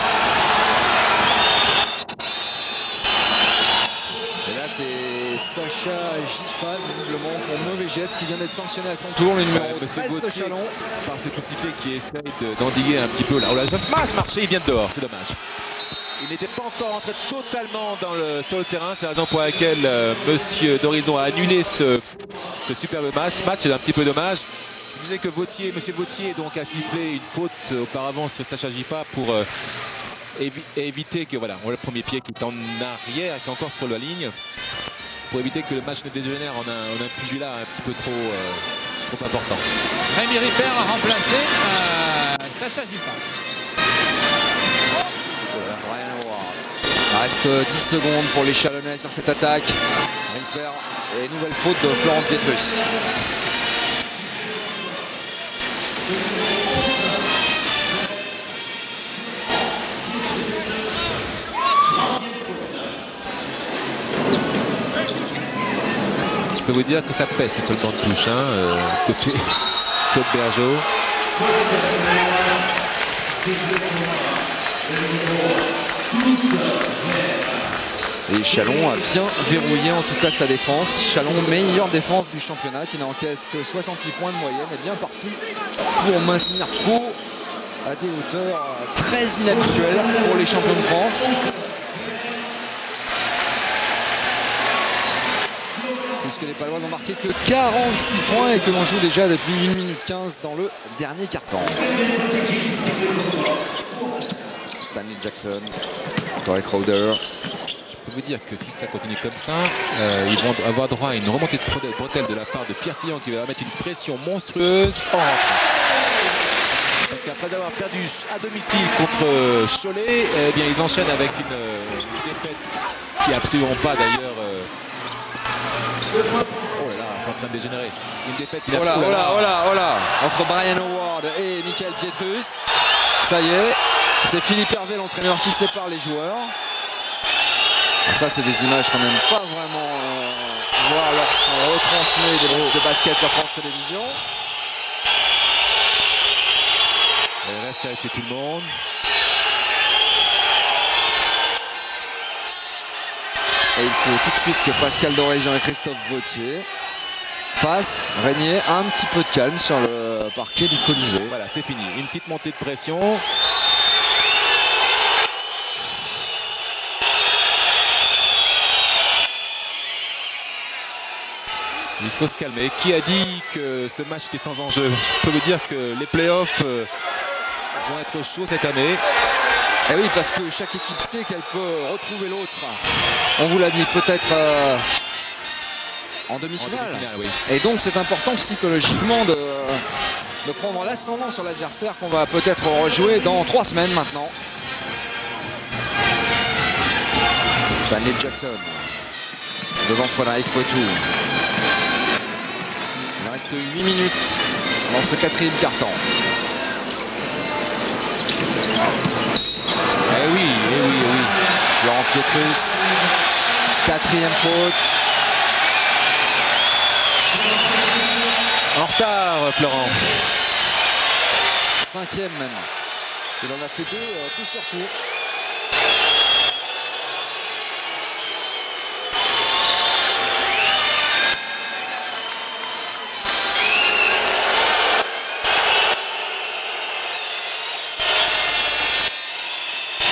Et là, c'est Sacha Gifa, visiblement, pour mauvais geste, qui vient d'être sanctionné à son tour, le numéro 13 de Chalon. Par ce coup de sifflet qui essaye d'endiguer un petit peu là. Oh là, ça se marché, il vient de dehors, c'est dommage. Il n'était pas encore entré totalement sur le terrain. C'est la raison pour laquelle Monsieur d'Horizon a annulé ce superbe match. C'est un petit peu dommage. Je disais que Monsieur Vautier donc, a sifflé une faute auparavant sur Sacha Gifa pour éviter que, voilà, on a le premier pied qui est en arrière, qui est encore sur la ligne, pour éviter que le match ne dégénère en un pugilat un petit peu trop important. Rémi Ripper a remplacé Sacha Gifa. Il reste 10 secondes pour les Chalonnais sur cette attaque. Ripper et nouvelle faute de Florent Pietrus. Je peux vous dire que ça peste sur le banc de touche, côté Claude Bergeau. Et Chalon a bien verrouillé en tout cas sa défense. Chalon, meilleure défense du championnat, qui n'encaisse que 68 points de moyenne, est bien parti pour maintenir Pau à des hauteurs très inhabituelles pour les champions de France. Puisque les Palois n'ont marqué que 46 points et que l'on joue déjà depuis 1 minute 15 dans le dernier quart-temps. Stanley Jackson, Corey Crowder. Je peux vous dire que si ça continue comme ça, ils vont avoir droit à une remontée de bretelles de la part de Pierre Sillon qui va leur mettre une pression monstrueuse en rentrant. Parce qu'après avoir perdu à domicile contre Cholet, eh bien, ils enchaînent avec une défaite qui n'est absolument pas d'ailleurs... Oh là là, c'est en train de dégénérer. Une défaite qui est absolument... Oh là, entre Brian Howard et Michael Pietrus. Ça y est, c'est Philippe Hervé, l'entraîneur, qui sépare les joueurs. Et ça, c'est des images qu'on n'aime pas vraiment voir lorsqu'on retransmet des matchs de basket sur France Télévisions. Il reste à essayer tout le monde. Et il faut tout de suite que Pascal Dorézian et Christophe Vautier fassent régner un petit peu de calme sur le parquet du Colisée. Voilà, c'est fini. Une petite montée de pression. Il faut se calmer. Qui a dit que ce match était sans enjeu? Je peux vous dire que les playoffs vont être chauds cette année. Et oui, parce que chaque équipe sait qu'elle peut retrouver l'autre. On vous l'a dit, peut-être en demi-finale. Oui. Et donc c'est important psychologiquement de prendre l'ascendant sur l'adversaire qu'on va peut-être rejouer dans 3 semaines maintenant. Stanley Jackson devant Frédéric Poitou. Il reste 8 minutes dans ce 4e quart-temps. Eh oui. Florent Pietrus, 4e faute. En retard, Florent. 5e même. Il en a fait 2 tout sur tout.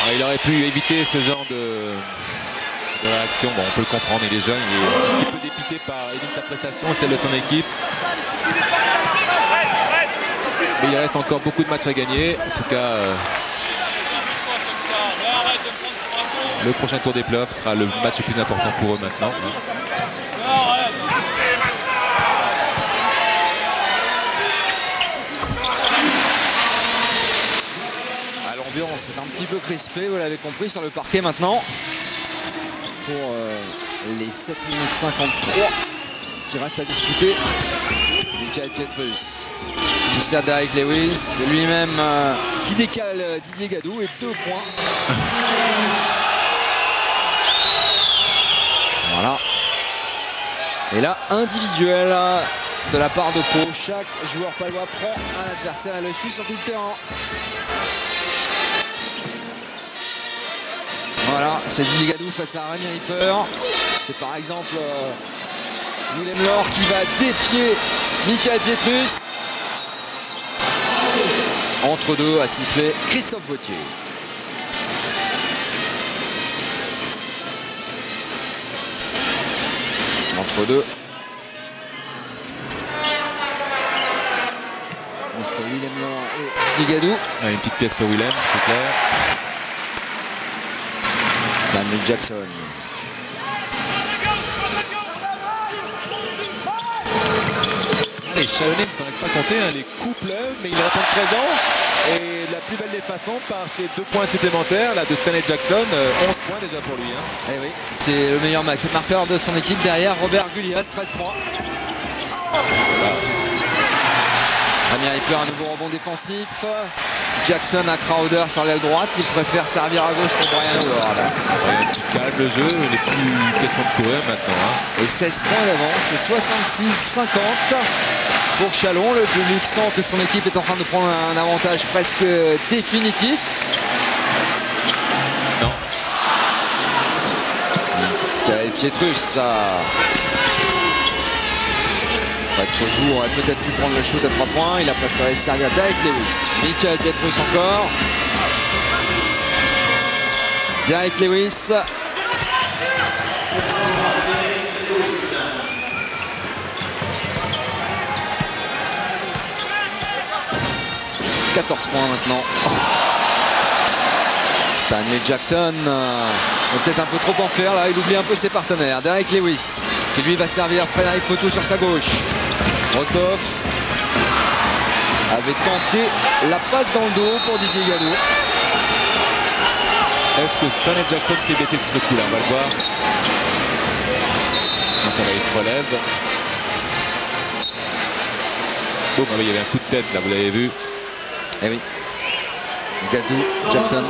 Alors, il aurait pu éviter ce genre de réaction. Bon, on peut le comprendre, il est jeune, il est un petit peu dépité par sa prestation, celle de son équipe. Mais il reste encore beaucoup de matchs à gagner. En tout cas, le prochain tour des playoffs sera le match le plus important pour eux maintenant. L'ambiance est un petit peu crispée, vous l'avez compris, sur le parquet maintenant. Pour les 7 minutes 53 qui restent à disputer. Michael Pietrus qui sert Derek Lewis, lui-même qui décale Didier Gadou et 2 points. Voilà. Et là, individuel de la part de Pau. Chaque joueur palois prend un adversaire et le suit sur tout le terrain. Voilà, c'est Didier Gadou face à Rami Ripper. C'est par exemple Willem Laure qui va défier Michael Pietrus. Entre deux à siffler Christophe Vautier. Entre deux. Entre Willem Laure et Didier Gadou. Une petite pièce sur Willem, c'est clair. Stanley Jackson. Et Chalonnet ne s'en laisse pas compter, hein. Les coups pleuvent, mais il répond présent. Et la plus belle des façons par ces 2 points supplémentaires là, de Stanley Jackson. 11 points déjà pour lui. Hein. Eh oui, c'est le meilleur marqueur de son équipe derrière Robert Gulias, 13 points. Voilà. Rami Ripper, un nouveau rebond défensif. Jackson à Crowder sur l'aile droite, il préfère servir à gauche pour Brian Howard. Qui calme le jeu, il n'est plus question de courir maintenant. Hein. Et 16 points d'avance, c'est 66-50 pour Chalon. Le public sent que son équipe est en train de prendre un avantage presque définitif. Non. Michael Pietrus, ça. Retour aurait peut-être pu prendre le shoot à 3 points. Il a préféré servir Derek Lewis. Michael Pietrus encore. Derek Lewis. 14 points maintenant. Stanley Jackson peut-être un peu trop en faire là, il oublie un peu ses partenaires. Derek Lewis qui lui va servir Frédéric Poteau sur sa gauche. Rostov avait tenté la passe dans le dos pour Didier Gadou. Est-ce que Stanley Jackson s'est blessé sur ce coup-là? On va le voir. Non, ça va, il se relève. Boum, il y avait un coup de tête là, vous l'avez vu. Eh oui. Gadou, Jackson.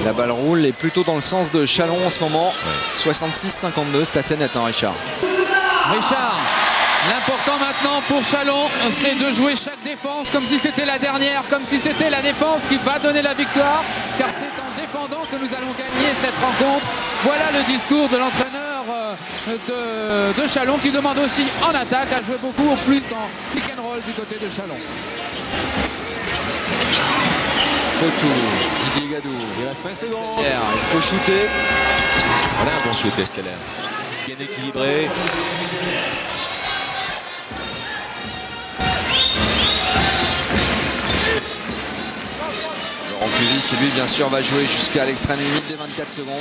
La balle roule et plutôt dans le sens de Chalon en ce moment. 66-52, c'est assez net, hein, Richard. Richard, l'important maintenant pour Chalon, c'est de jouer chaque défense comme si c'était la dernière, comme si c'était la défense qui va donner la victoire, car c'est en défendant que nous allons gagner cette rencontre. Voilà le discours de l'entraîneur de Chalon qui demande aussi en attaque à jouer beaucoup au plus en pick and roll du côté de Chalon. Poteau, Didier Gadou. Il reste 5 secondes. Il faut shooter. Voilà un bon shoot, Stellaire. Bien équilibré. Laurent Cuvy qui lui bien sûr va jouer jusqu'à l'extrême limite des 24 secondes.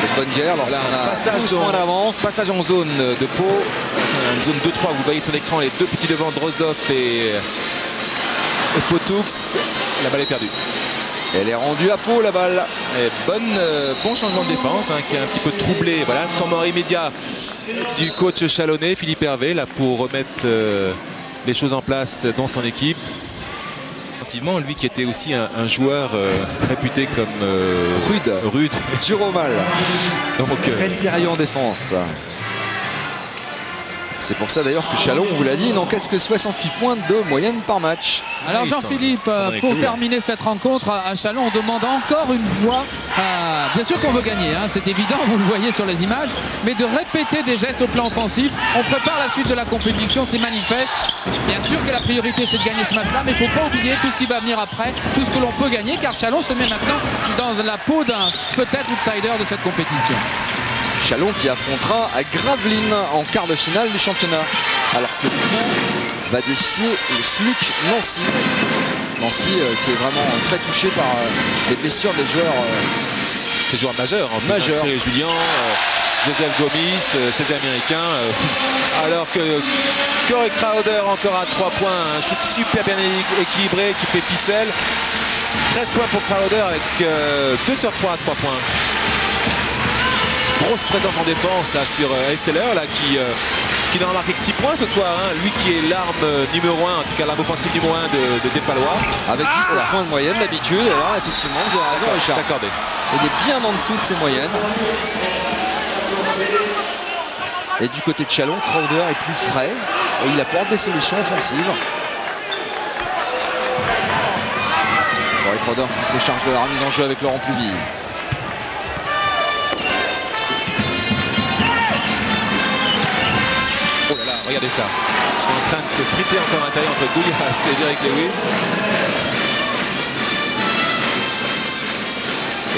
C'est bonne guerre lorsqu'on a 12 points d'avance. Passage en zone de Pau. Une zone 2-3, vous voyez sur l'écran les 2 petits devants, Drozdov et Fotoux. La balle est perdue. Elle est rendue à Pau, la balle. Et bon changement de défense hein, qui est un petit peu troublé. Voilà, temps mort immédiat du coach chalonnais, Philippe Hervé, là, pour remettre les choses en place dans son équipe. Offensivement, lui qui était aussi un joueur réputé comme rude. Dur au mal. Donc, très sérieux en défense. C'est pour ça d'ailleurs que Chalon, on vous l'a dit, n'encaisse que 68 points de moyenne par match. Alors Jean-Philippe, pour terminer cette rencontre à Chalon, on demande encore une fois, bien sûr qu'on veut gagner, hein, c'est évident, vous le voyez sur les images, mais de répéter des gestes au plan offensif. On prépare la suite de la compétition, c'est manifeste. Bien sûr que la priorité c'est de gagner ce match-là, mais il ne faut pas oublier tout ce qui va venir après, tout ce que l'on peut gagner, car Chalon se met maintenant dans la peau d'un peut-être outsider de cette compétition. Chalon qui affrontera à Gravelines en quart de finale du championnat. Alors que Pau va défier le SLUC Nancy. Nancy qui est vraiment très touché par les blessures des joueurs. Ces joueurs majeurs. Majeurs. Cyril Julien, Joseph Gomis, ces Américains. Alors que Corey Crowder encore à 3 points. Un shoot super bien équilibré qui fait ficelle. 13 points pour Crowder avec 2 sur 3 à 3 points. Grosse présence en défense là sur Esteller là, qui n'en a marqué que 6 points ce soir, hein. Lui qui est l'arme numéro 1, en tout cas l'arme offensive numéro 1 des Palois. Avec 17 points de moyenne d'habitude. Alors effectivement, vous avez raison Richard. Accordé. Il est bien en dessous de ses moyennes. Et du côté de Chalon, Crowder est plus frais et il apporte des solutions offensives. Corey Crowder qui se charge de la remise en jeu avec Laurent Pluvy. Oh là là, regardez ça. C'est en train de se friter encore à l'intérieur entre Goulias et Derek Lewis.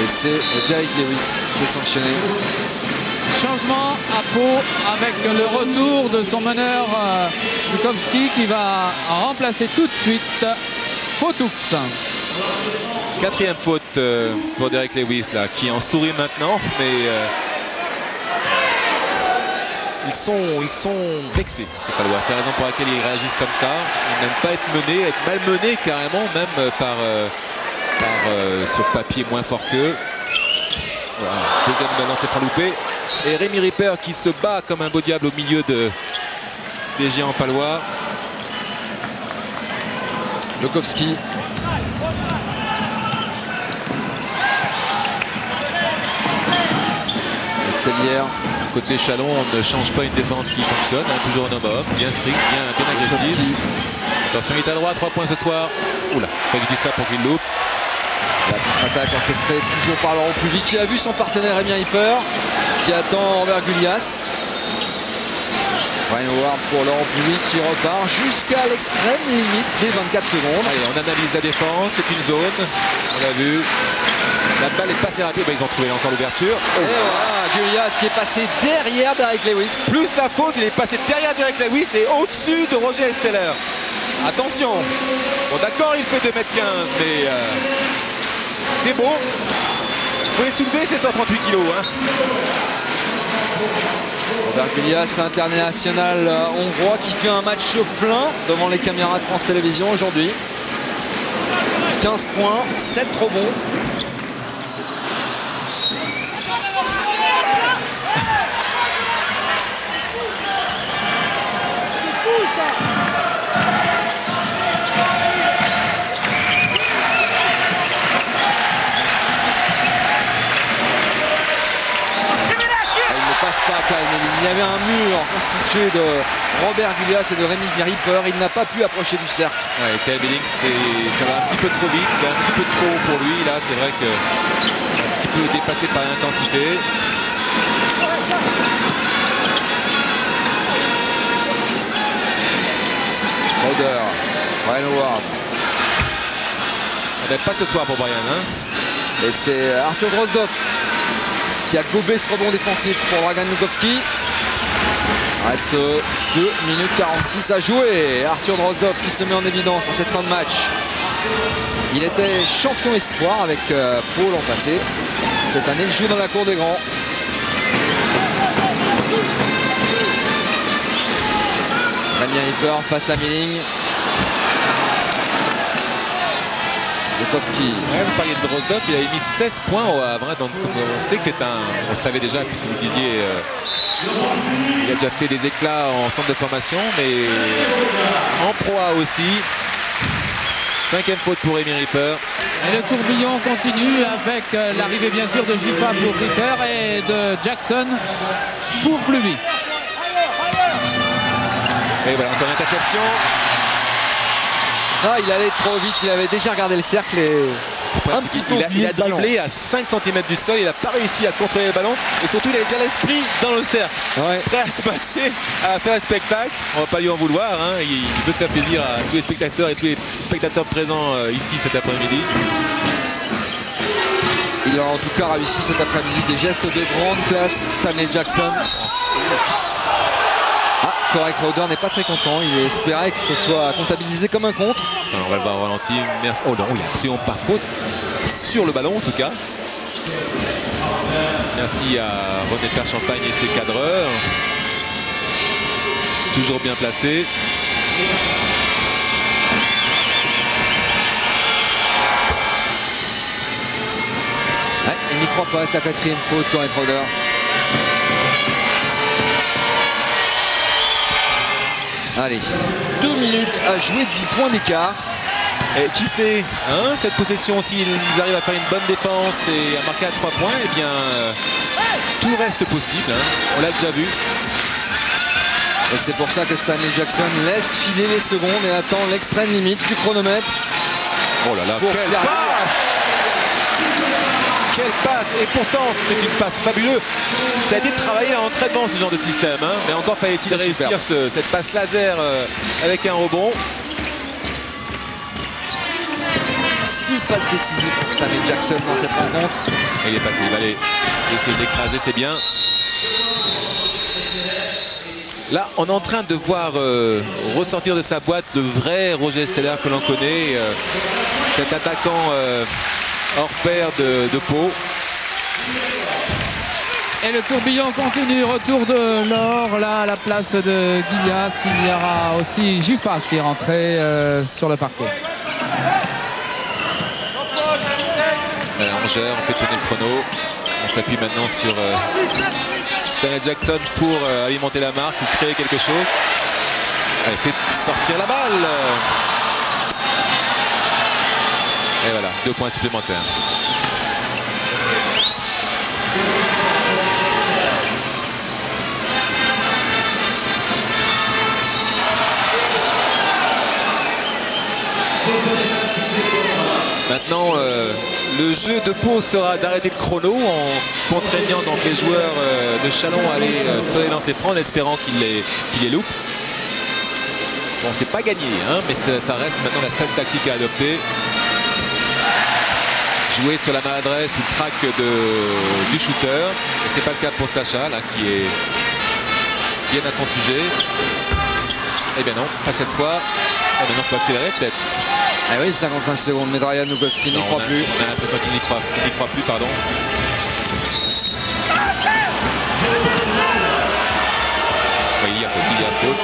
Et c'est Derek Lewis qui est sanctionné. Changement à Pau avec le retour de son meneur Bukowski qui va remplacer tout de suite Potoux. 4e faute pour Derek Lewis là, qui en sourit maintenant, mais ils sont vexés, c'est pas le c'est la raison pour laquelle ils réagissent comme ça. Ils n'aiment pas être menés, être malmenés carrément, même par sur papier moins fort qu'eux. Voilà. Deuxième lancé franc loupé. Et Rémi Ripper qui se bat comme un beau diable au milieu des géants palois. Bukowski. Estellière. Côté Chalon, on ne change pas une défense qui fonctionne, hein, toujours en homme, bien strict, bien agressif. Attention, il est à droite, 3 points ce soir. Oula, faut éviter ça pour qu'il loupe. La contre-attaque orchestrée toujours par Laurent Pluvy qui a vu son partenaire Rémi Ripper qui attend Robert Gullias. Ryan Howard pour Laurent Pluvy qui repart jusqu'à l'extrême limite des 24 secondes. Allez, on analyse la défense, c'est une zone, on l'a vu. La balle est passée rapide, ils ont trouvé encore l'ouverture. Et voilà, Gullias qui est passé derrière Derek Lewis. Plus la faute, il est passé derrière Derek Lewis et au-dessus de Roger Esteller. Attention, bon d'accord, il fait 2,15 m, mais c'est beau. Il faut les soulever, c'est 138 kg. Hein. Robert Gullias, l'international hongrois qui fait un match plein devant les caméras de France Télévisions aujourd'hui. 15 points, 7 rebonds. Pas quand même. Il y avait un mur constitué de Robert Gullias et de Rémi Ripper. Il n'a pas pu approcher du cercle. Ouais, Kyle Billings, ça va un petit peu trop vite, c'est un petit peu trop pour lui. Là, c'est vrai que un petit peu dépassé par l'intensité. Crowder, Ryan Howard. Pas ce soir pour Brian. Hein. Et c'est Arthur Drozdov qui a gobé ce rebond défensif pour Dragan Bukowski. Reste 2 minutes 46 à jouer. Arthur Drozdov qui se met en évidence en cette fin de match. Il était champion espoir avec Pau l'an passé. Cette année, il joue dans la cour des grands. Rémi Ripper face à Milling. Bukowski. Ouais, vous parliez de Drozdov, il avait mis 16 points au Havre. Donc on sait que c'est on le savait déjà puisque vous le disiez, il a déjà fait des éclats en centre de formation, mais en Pro A aussi. 5e faute pour Rémi Ripper. Et le tourbillon continue avec l'arrivée bien sûr de Jipa pour Ripper et de Jackson pour Pluvy. Et voilà, encore une interception. Ah, il allait trop vite, il avait déjà regardé le cercle et un petit peu il a dribblé à 5 cm du sol, il n'a pas réussi à contrôler le ballon et surtout il avait déjà l'esprit dans le cercle, prêt à se matcher, à faire un spectacle. On va pas lui en vouloir, hein. Il veut faire plaisir à tous les spectateurs et tous les spectateurs présents ici cet après-midi. Il a en tout cas réussi cet après-midi des gestes de grande classe, Stanley Jackson. Ah, Corey Crowder n'est pas très content, il espérait que ce soit comptabilisé comme un contre. Alors, on va le voir au ralenti. Merci. Oh non, il n'y a absolument pas faute sur le ballon en tout cas. Merci à René Père Champagne et ses cadreurs. Toujours bien placé. Ouais, il n'y croit pas à sa 4e faute, Corey Crowder. Allez, 2 minutes à jouer, 10 points d'écart. Et qui sait, hein, cette possession, s'ils arrivent à faire une bonne défense et à marquer à 3 points, eh bien, tout reste possible. Hein. On l'a déjà vu. Et c'est pour ça que Stanley Jackson laisse filer les secondes et attend l'extrême limite du chronomètre. Oh là là, quelle passe! Quelle passe! Et pourtant, c'est une passe fabuleuse. Ça a été travaillé en entraînement, ce genre de système. Hein. Mais encore fallait-il réussir cette passe laser avec un rebond. 6 passes décisives pour Stanley Jackson dans cette rencontre. Et il est passé, il va aller essayer d'écraser, c'est bien. Là, on est en train de voir ressortir de sa boîte le vrai Roger Steller que l'on connaît. Cet attaquant hors pair de Pau. Et le tourbillon continue, retour de l'or là à la place de Guillas. Il y aura aussi Giffard qui est rentré sur le parquet. Angers, on fait tourner le chrono. On s'appuie maintenant sur Stanley Jackson pour alimenter la marque ou créer quelque chose. Allez, fait sortir la balle. Et voilà, 2 points supplémentaires. Maintenant, le jeu de Pau sera d'arrêter le chrono en contraignant donc les joueurs de Chalon à aller sur les lancers francs en espérant qu'ils les loupent. Bon, c'est pas gagné, hein, mais ça reste maintenant la seule tactique à adopter. Jouer sur la maladresse ou le track du shooter. Et c'est pas le cas pour Sacha, là, qui est bien à son sujet. Eh bien non, pas cette fois. Ah, maintenant, il faut accélérer peut-être. Ah oui, 55 secondes, mais Ryan Nugolski n'y croit plus. On a l'impression qu'il n'y croit plus, pardon. Oui, il y a faute.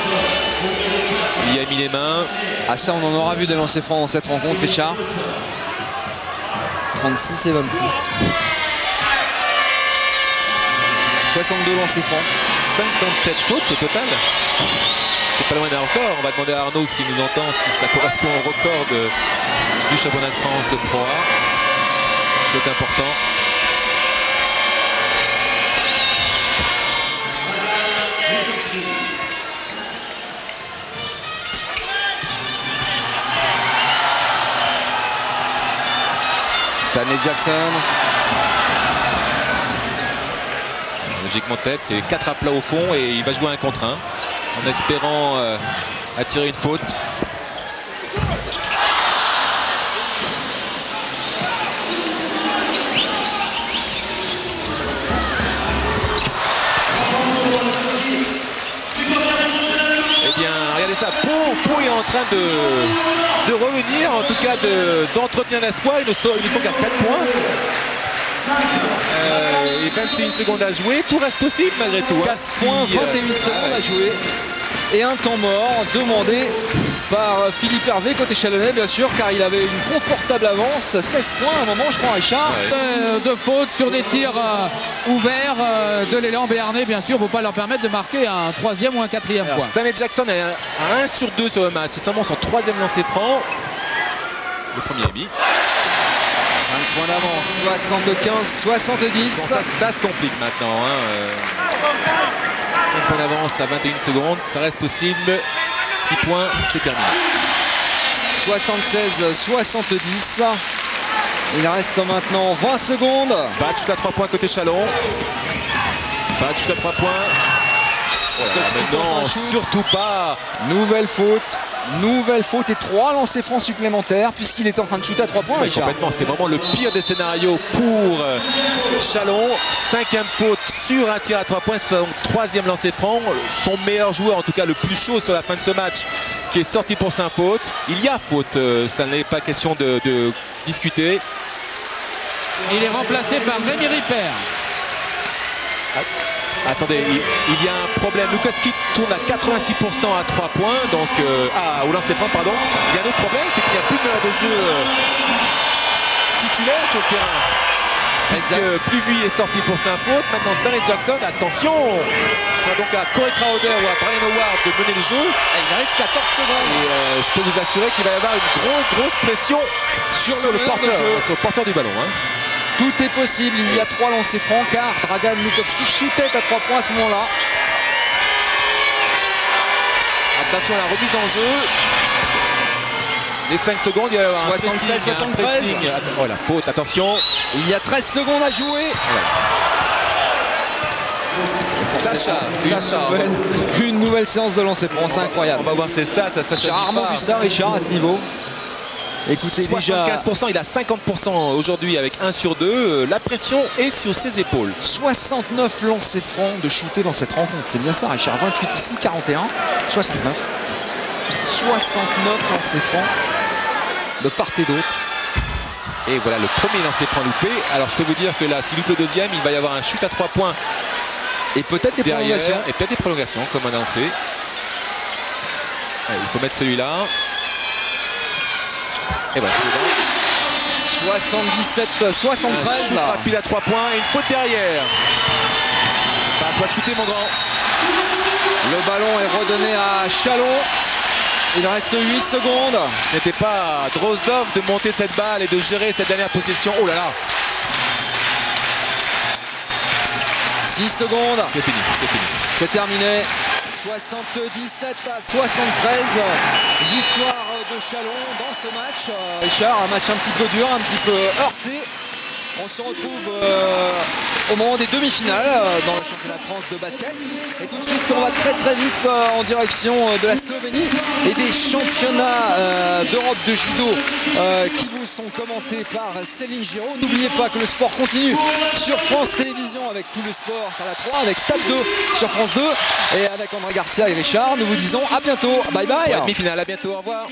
Il y a mis les mains. Ah ça, on en aura vu des lancers francs dans cette rencontre, Richard. 36 et 26. 62 lancers francs. 57 fautes au total. C'est pas loin d'un record. On va demander à Arnaud s'il nous entend si ça correspond au record du championnat de France de Pro A. C'est important. Stanley Jackson. Logiquement tête, c'est 4 à plat au fond et il va jouer un contre 1 en espérant attirer une faute. Eh bien, regardez ça, Pau est en train de revenir, en tout cas d'entretenir l'espoir. Ils ne sont qu'à 4 points. Et 21 secondes à jouer, tout reste possible malgré tout. 4 points, 21 secondes à jouer. Et un temps mort demandé par Philippe Hervé côté chalonnais, bien sûr, car il avait une confortable avance. 16 points à un moment, je crois, Richard. De fautes sur des tirs ouverts de l'élan béarnais, bien sûr, pour ne pas leur permettre de marquer un 3e ou un 4e point. Stanley Jackson est à 1 sur 2 sur le match. C'est seulement son 3e lancer franc. Le premier est mis. 5 points d'avance, 75-70. Bon, ça se complique maintenant. Hein. 5 points d'avance à 21 secondes. Ça reste possible. 6 points, c'est terminé. 76-70. Il reste maintenant 20 secondes. Pas de shoot à 3 points côté Chalon. Pas de shoot à 3 points. Non, surtout pas. Nouvelle faute et 3 lancers francs supplémentaires puisqu'il est en train de shooter à 3 points. Oui, complètement, c'est vraiment le pire des scénarios pour Chalon. 5e faute sur un tir à 3 points, son 3e lancer franc. Son meilleur joueur, en tout cas le plus chaud sur la fin de ce match, qui est sorti pour 5 fautes. Il y a faute, Stanley, pas question de discuter. Il est remplacé par Rémi Ripper. Attendez, il y a un problème. Lukaski tourne à 86% à 3 points, donc au lancer franc, pardon. Il y a un autre problème, c'est qu'il n'y a plus de meneur de jeu titulaire sur le terrain. Puisque Pluvy est sorti pour 5 fautes. Maintenant Stanley Jackson, attention, ce sera donc à Corey Crowder ou à Brian Howard de mener le jeu. Il reste 14 secondes. Et je peux vous assurer qu'il va y avoir une grosse pression sur le porteur du ballon. Tout est possible, il y a 3 lancers francs car Dragan Lukovski shootait à 3 points à ce moment-là. Attention à la remise en jeu. Les 5 secondes, il y a un 76, 73. Oh la faute, attention. Il y a 13 secondes à jouer. Voilà. Sacha. Une nouvelle séance de lancers francs, c'est incroyable. On va voir ses stats. Sacha. J'ai rarement vu ça, Richard, à ce niveau. Écoutez, 75%, il a 50% aujourd'hui avec 1 sur 2. La pression est sur ses épaules. 69 lancers francs de shooter dans cette rencontre. C'est bien ça, Richard. 28 ici, 41, 69. 69 lancers francs de part et d'autre. Et voilà le premier lancer franc loupé. Alors je peux vous dire que là, s'il loupe le deuxième, il va y avoir un shoot à 3 points. Et peut-être des prolongations. Et peut-être des prolongations, comme annoncé. Allez, il faut mettre celui-là. Et voilà, c'est dedans. 77-73. Un shoot rapide à 3 points et une faute derrière. Pas à toi de shooter, mon grand. Le ballon est redonné à Chalon. Il reste 8 secondes. Ce n'était pas à Drozdov de monter cette balle et de gérer cette dernière possession. Oh là là. 6 secondes. C'est fini, c'est fini. C'est terminé. 77-73. Victoire de Chalon dans ce match. Richard, un match un petit peu dur, un petit peu heurté. On se retrouve au moment des demi-finales dans le championnat de France de basket. Et tout de suite, on va très vite en direction de la Slovénie et des championnats d'Europe de judo qui vous sont commentés par Céline Giraud. N'oubliez pas que le sport continue sur France Télévisions avec tout le sport sur la 3, avec Stade 2 sur France 2 et avec André Garcia et Richard. Nous vous disons à bientôt. Bye bye. Demi-finale, à bientôt. Au revoir.